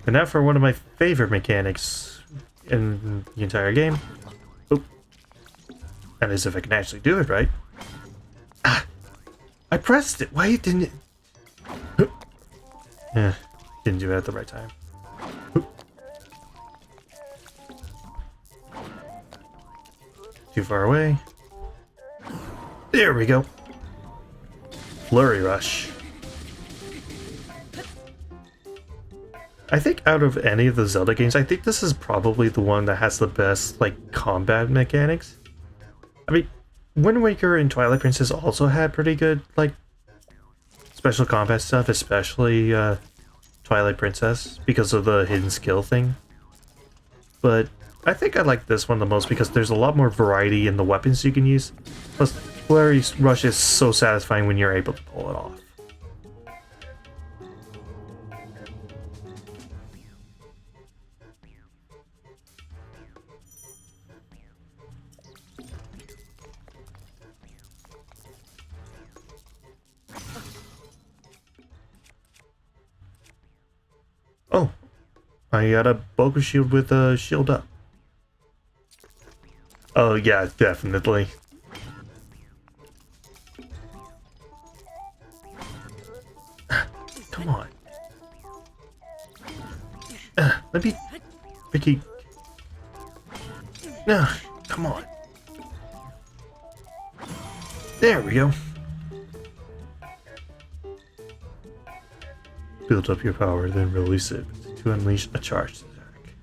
And now for one of my favorite mechanics in the entire game. Oop. That is if I can actually do it right. Ah! I pressed it! Why didn't it... Yeah, didn't do it at the right time. Too far away. There we go. Flurry Rush. I think out of any of the Zelda games, I think this is probably the one that has the best, like, combat mechanics. I mean, Wind Waker and Twilight Princess also had pretty good, like, special combat stuff, especially Twilight Princess, because of the hidden skill thing. But I think I like this one the most because there's a lot more variety in the weapons you can use. Plus, Flurry Rush is so satisfying when you're able to pull it off. Oh, I got a Boku Shield with a shield up. Oh yeah, definitely. Come on. Let me... Ricky... No, come on. There we go. build up your power, then release it to unleash a charged attack.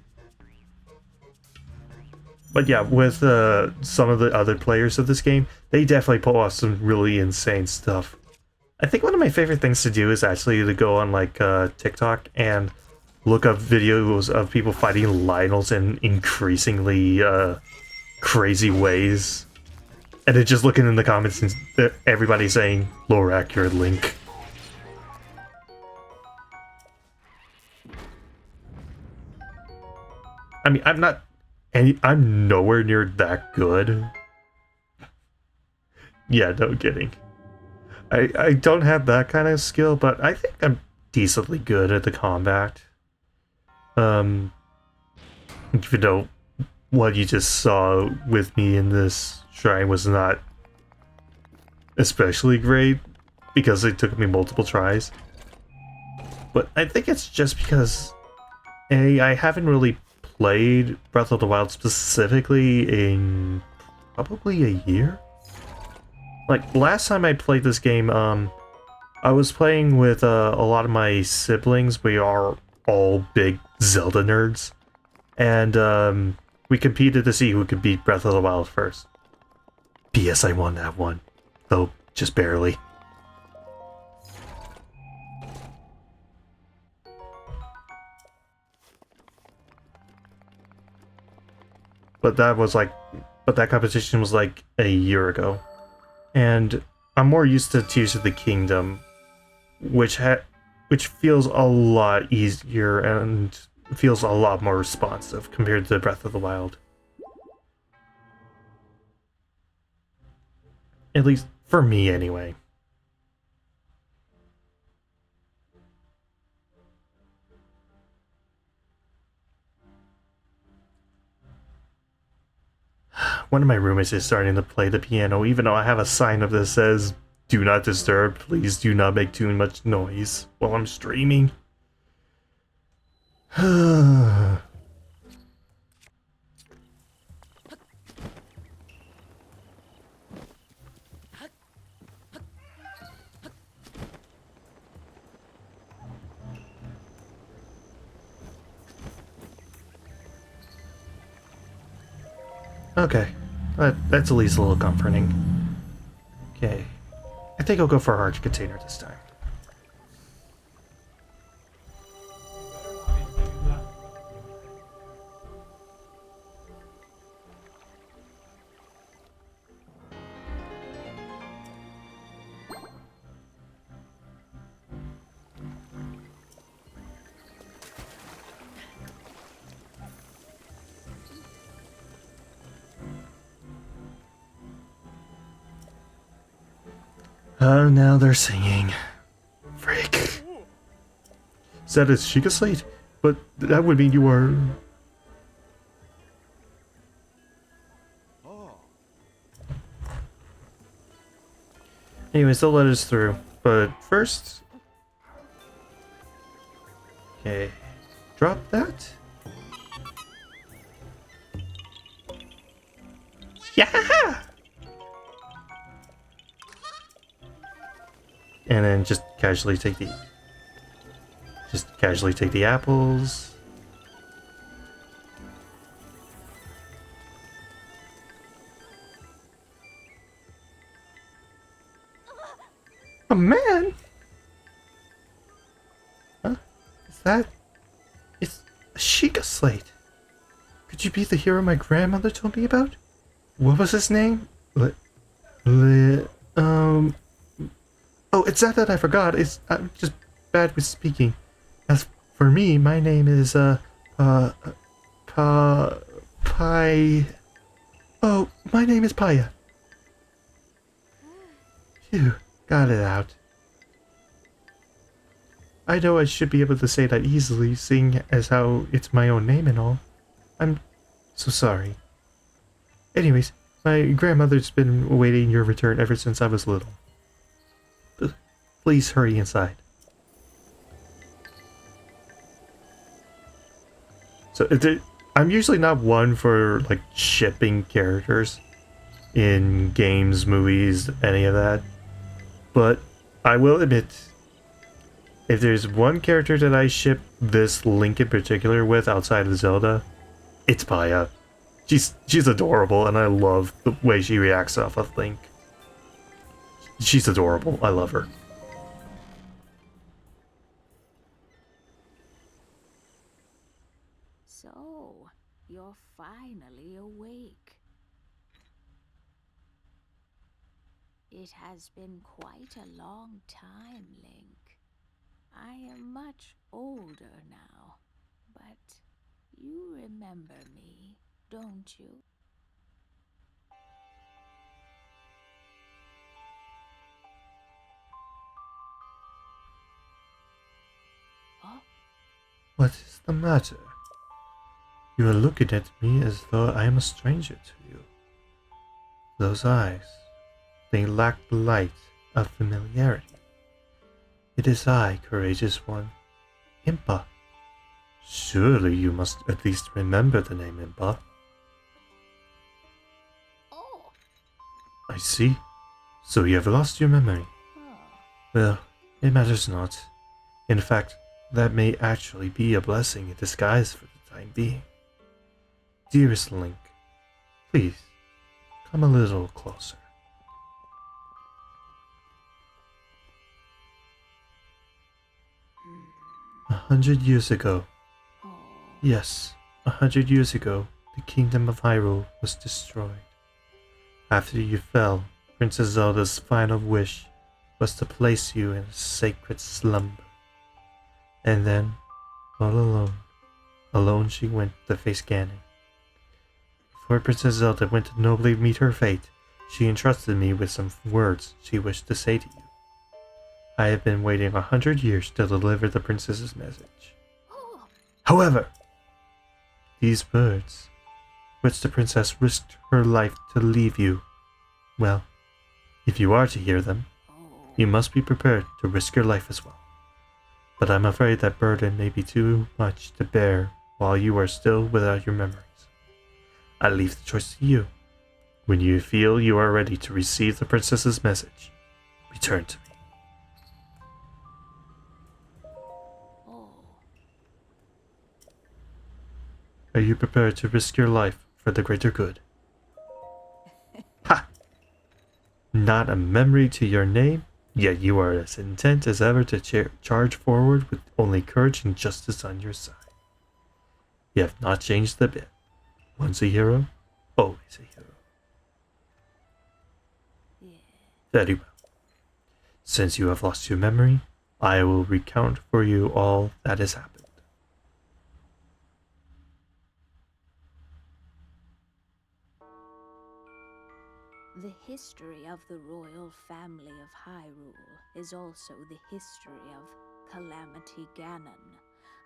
But yeah, with some of the other players of this game, they definitely pull off some really insane stuff. I think one of my favorite things to do is actually to go on like TikTok and look up videos of people fighting Lionels in increasingly crazy ways. And then just looking in the comments and everybody saying, lore accurate Link. I mean, I'm nowhere near that good. Yeah, no kidding. I don't have that kind of skill, but I think I'm decently good at the combat. Even though what you just saw with me in this shrine was not especially great, because it took me multiple tries. But I think it's just because I haven't really played Breath of the Wild specifically in probably a year. Like, last time I played this game, I was playing with a lot of my siblings. We are all big Zelda nerds. And we competed to see who could beat Breath of the Wild first. P.S. I won that one, though just barely. But that competition was like a year ago. And I'm more used to Tears of the Kingdom, which feels a lot easier and feels a lot more responsive compared to Breath of the Wild. At least for me, anyway. One of my roommates is starting to play the piano, even though I have a sign up that says, "Do not disturb, please do not make too much noise while I'm streaming." Okay, that's at least a little comforting. Okay, I think I'll go for a hard container this time. Oh, now they're singing. Frick. Is that a Sheikah Slate? But that would mean you are... Anyways, they'll let us through. But first... Okay. Drop that. Yeah! And then just casually take the apples. Oh man! Huh? It's a Sheikah Slate. Could you be the hero my grandmother told me about? What was his name? Oh, it's not that I forgot. I'm just bad with speaking. As for me, my name is, Pai... Oh, my name is Paya. Phew, got it out. I know I should be able to say that easily, seeing as how it's my own name and all. I'm so sorry. Anyways, my grandmother's been awaiting your return ever since I was little. Please hurry inside. So I'm usually not one for like shipping characters in games, movies, any of that. But I will admit, If there's one character that I ship this Link in particular with outside of Zelda, it's Paya. She's adorable, and I love the way she reacts off of Link. She's adorable. I love her. So, you're finally awake. It has been quite a long time, Link. I am much older now, but you remember me, don't you? Oh, What is the matter? You are looking at me as though I am a stranger to you. Those eyes, they lack the light of familiarity. It is I, courageous one, Impa. Surely you must at least remember the name Impa. oh, I see. So you have lost your memory. oh. Well, it matters not. In fact, that may actually be a blessing in disguise for the time being. Dearest Link, please, come a little closer. Hmm. 100 years ago, Oh. yes, 100 years ago, the kingdom of Hyrule was destroyed. After you fell, Princess Zelda's final wish was to place you in a sacred slumber. And then, all alone she went to face Ganon. Before Princess Zelda went to nobly meet her fate, she entrusted me with some words she wished to say to you. I have been waiting 100 years to deliver the princess's message. Oh. However, these words, which the princess risked her life to leave you, well, if you are to hear them, you must be prepared to risk your life as well. But I'm afraid that burden may be too much to bear while you are still without your memories. I leave the choice to you. When you feel you are ready to receive the princess's message, return to me. Oh. Are you prepared to risk your life for the greater good? Ha! Not a memory to your name, yet you are as intent as ever to charge forward with only courage and justice on your side. You have not changed a bit. Once a hero, always a hero. Yeah. Very well. Since you have lost your memory, I will recount for you all that has happened. The history of the royal family of Hyrule is also the history of Calamity Ganon,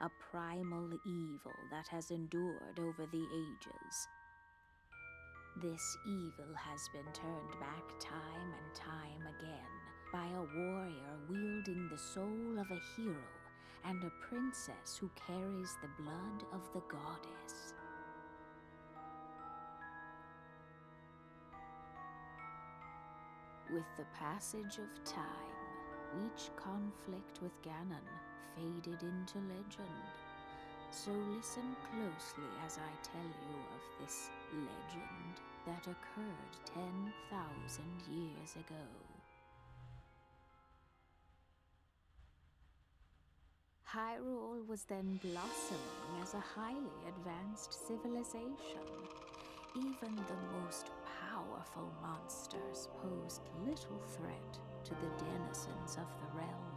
a primal evil that has endured over the ages. This evil has been turned back time and time again by a warrior wielding the soul of a hero and a princess who carries the blood of the goddess. With the passage of time, each conflict with Ganon faded into legend. So listen closely as I tell you of this legend that occurred 10,000 years ago. Hyrule was then blossoming as a highly advanced civilization. Even the most powerful monsters posed little threat to the denizens of the realm.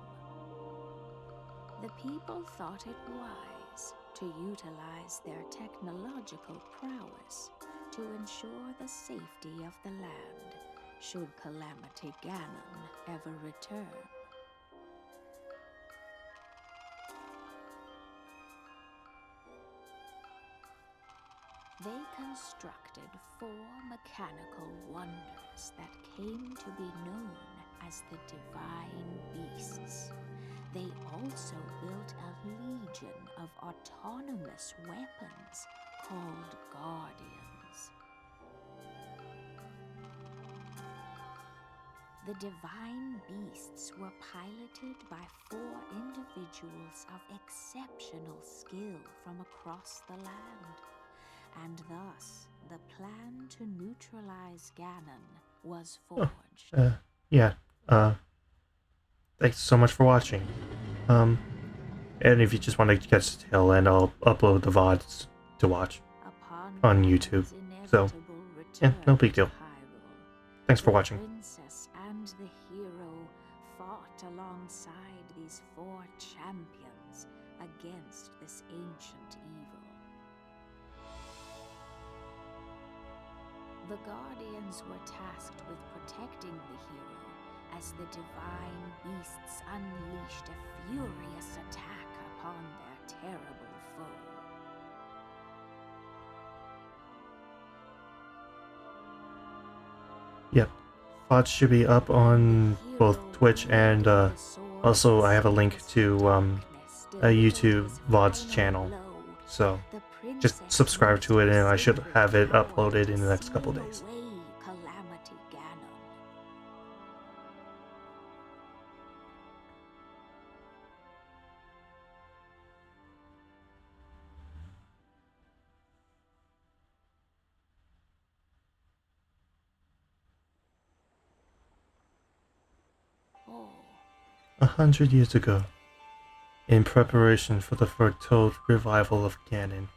The people thought it wise to utilize their technological prowess to ensure the safety of the land should Calamity Ganon ever return. They constructed 4 mechanical wonders that came to be known as the Divine Beasts. They also built a legion of autonomous weapons called Guardians. The divine beasts were piloted by 4 individuals of exceptional skill from across the land, and thus the plan to neutralize Ganon was forged. Yeah. Thanks so much for watching. And if you just want to catch the tail end, I'll upload the VODs to watch on YouTube. So, yeah, no big deal. Thanks for watching. The princess and the hero fought alongside these 4 champions against this ancient evil. The Guardians were tasked with protecting the hero as the divine beasts unleashed a furious attack upon their terrible foe. Yep. VODs should be up on both Twitch and also I have a link to a YouTube VODs channel. So just subscribe to it and I should have it uploaded in the next couple days. Oh. 100 years ago, in preparation for the foretold revival of Ganon,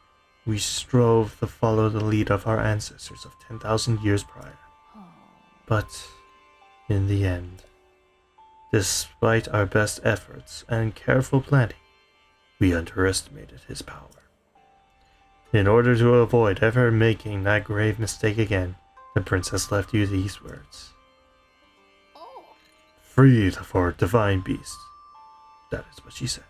we strove to follow the lead of our ancestors of 10,000 years prior. But, in the end, despite our best efforts and careful planning, we underestimated his power. In order to avoid ever making that grave mistake again, the princess left you these words. Free the 4 divine beasts. That is what she said.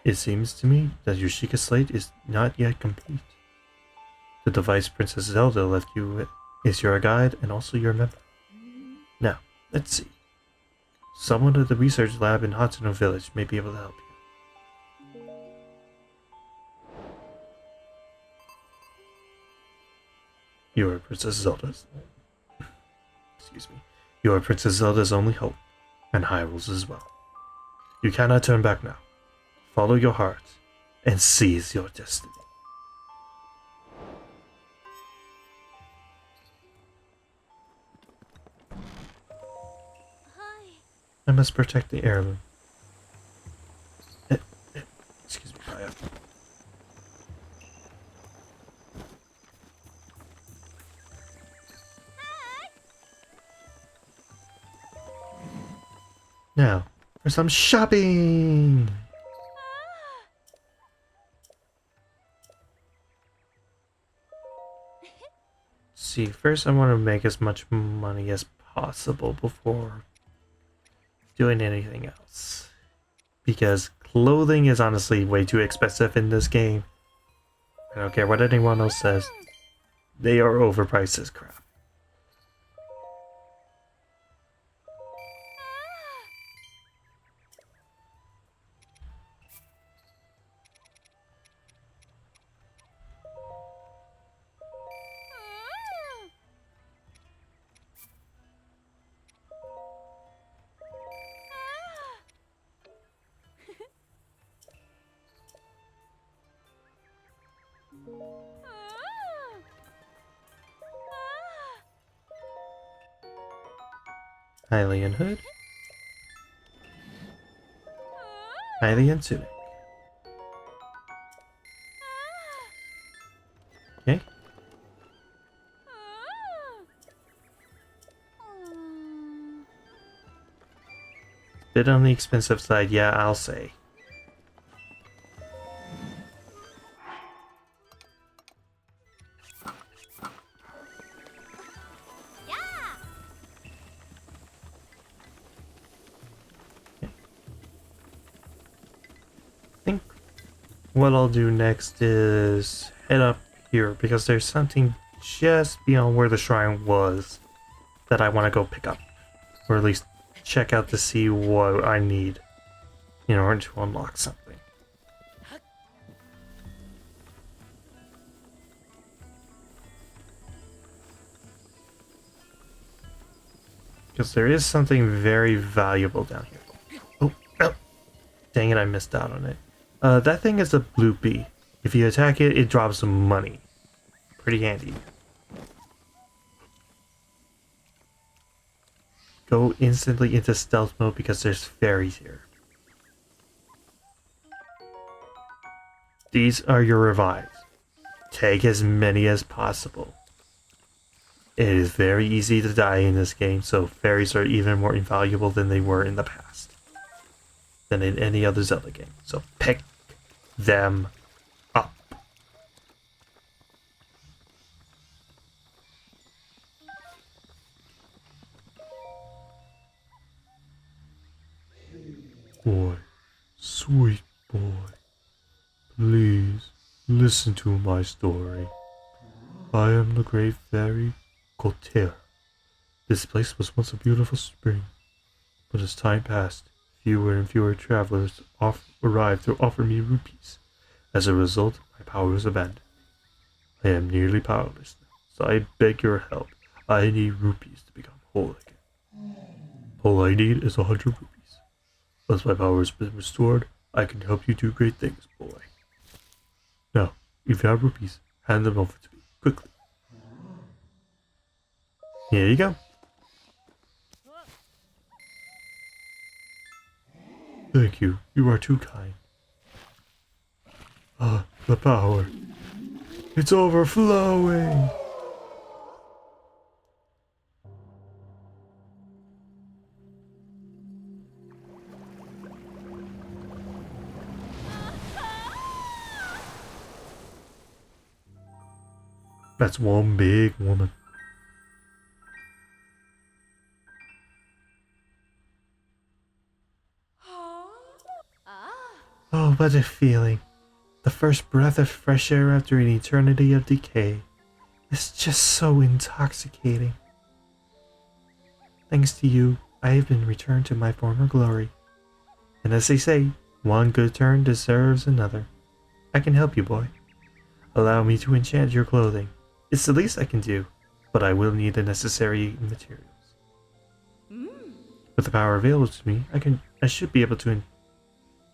It seems to me that your Sheikah slate is not yet complete. The device Princess Zelda left you with is your guide and also your member. Now, let's see. Someone at the research lab in Hatsuno Village may be able to help you. You are Princess Zelda's. Excuse me. You are Princess Zelda's only hope, and Hyrule's as well. You cannot turn back now. Follow your heart, and seize your destiny. Hi. I must protect the heirloom. Excuse me, Kaya. Now, for some shopping! See, first I want to make as much money as possible before doing anything else. Because clothing is honestly way too expensive in this game. I don't care what anyone else says. They are overpriced as crap. Hylian hood. Hylian tunic. Okay. Bit on the expensive side, yeah, I'll say. What I'll do next is head up here because there's something just beyond where the shrine was that I want to go pick up, or at least check out to see what I need in order to unlock something. Because there is something very valuable down here. Oh, oh, dang it, I missed out on it. That thing is a blue bee. If you attack it, it drops some money. Pretty handy. Go instantly into stealth mode because there's fairies here. These are your revives. Take as many as possible. It is very easy to die in this game, so fairies are even more invaluable than they were in the past. Than in any other Zelda game. So pick them up. Boy, sweet boy, please listen to my story. I am the great fairy Gotera. This place was once a beautiful spring, but as time passed, fewer and fewer travelers arrived to offer me rupees. As a result, my power was abandoned. I am nearly powerless now, so I beg your help. I need rupees to become whole again. All I need is 100 rupees. Once my power has been restored, I can help you do great things, boy. Now, if you have rupees, hand them over to me, quickly. Here you go. Thank you. You are too kind. Ah, the power. It's overflowing. That's one big woman. Oh, what a feeling. The first breath of fresh air after an eternity of decay. It's just so intoxicating. Thanks to you, I have been returned to my former glory. And as they say, one good turn deserves another. I can help you, boy. Allow me to enchant your clothing. It's the least I can do, but I will need the necessary materials. With the power available to me, I should be able to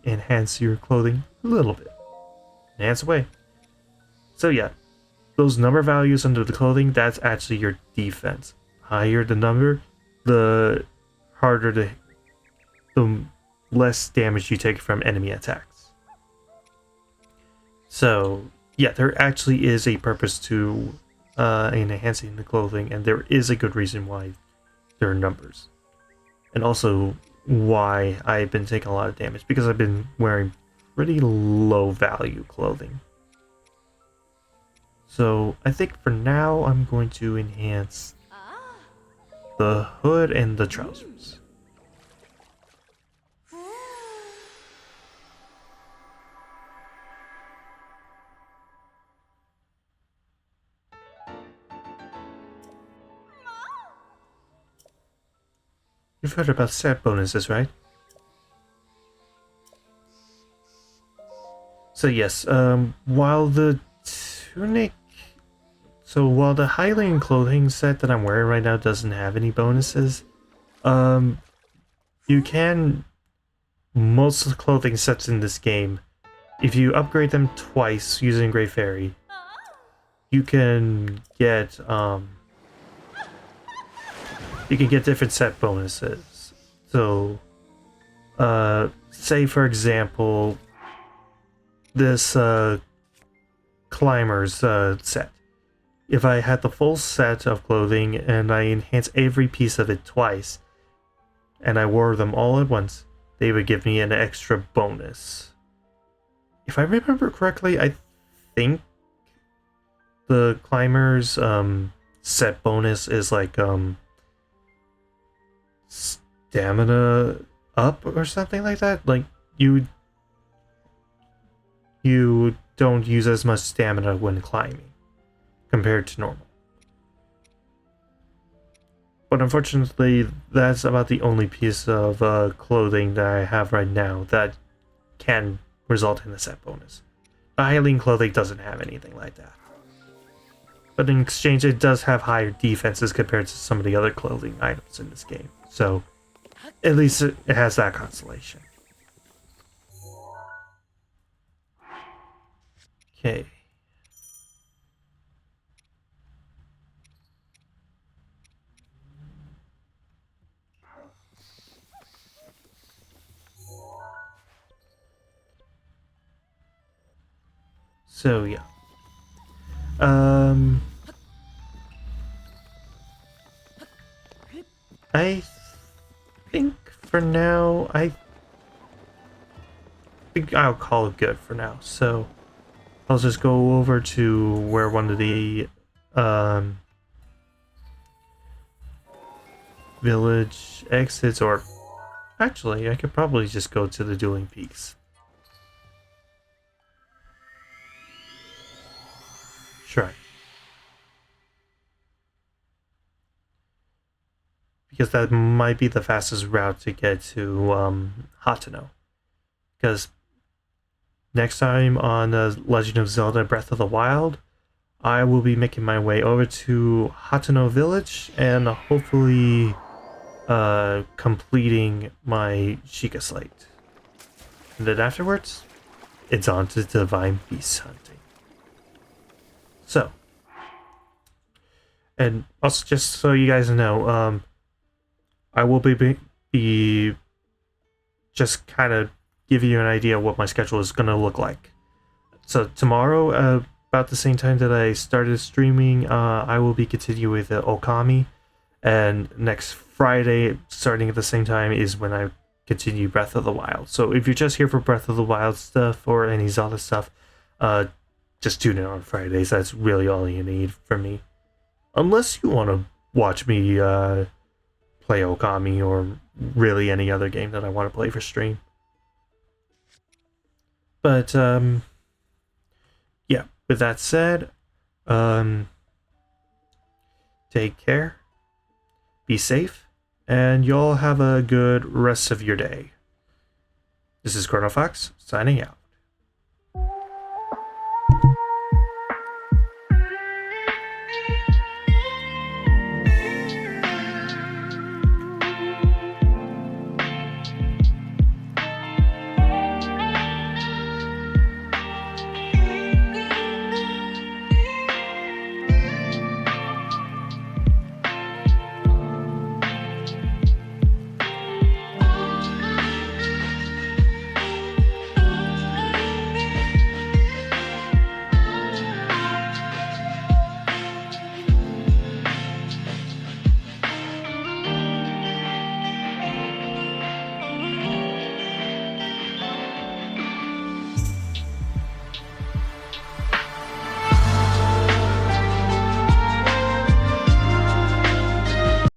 enhance your clothing a little bit. Enhance away. So yeah, those number values under the clothing, that's actually your defense. Higher the number, the less damage you take from enemy attacks. So yeah, there actually is a purpose to enhancing the clothing, and there is a good reason why there are numbers. And also why I've been taking a lot of damage, because I've been wearing pretty low value clothing. So I think for now I'm going to enhance the hood and the trousers. You've heard about set bonuses, right? So yes, while the Hylian clothing set that I'm wearing right now doesn't have any bonuses, you can, most of the clothing sets in this game, if you upgrade them twice using Great Fairy, you can get different set bonuses. So, say for example, this climber's set. If I had the full set of clothing and I enhanced every piece of it twice, and I wore them all at once, they would give me an extra bonus. If I remember correctly, I think the climber's set bonus is like stamina up or something like that. Like you don't use as much stamina when climbing compared to normal. But unfortunately, that's about the only piece of clothing that I have right now that can result in a set bonus. The Hylian clothing doesn't have anything like that. but in exchange it does have higher defenses compared to some of the other clothing items in this game. So at least it has that consolation. Okay. So yeah. I think for now, I think I'll call it good for now. So I'll just go over to where one of the village exits, or actually I could probably just go to the Dueling Peaks. Sure. Because that might be the fastest route to get to Hateno. Because next time on Legend of Zelda Breath of the Wild, I will be making my way over to Hateno Village and hopefully completing my Sheikah Slate. And then afterwards, it's on to Divine Beast hunting. So, and also just so you guys know, I will be just kind of giving you an idea of what my schedule is going to look like. So tomorrow, about the same time that I started streaming, I will be continuing with Okami, and next Friday, starting at the same time, is when I continue Breath of the Wild. So if you're just here for Breath of the Wild stuff or any Zelda stuff, just tune in on Fridays. That's really all you need from me. Unless you want to watch me play Okami or really any other game that I want to play for stream. But yeah, with that said, take care, be safe, and y'all have a good rest of your day. This is Chronofox signing out.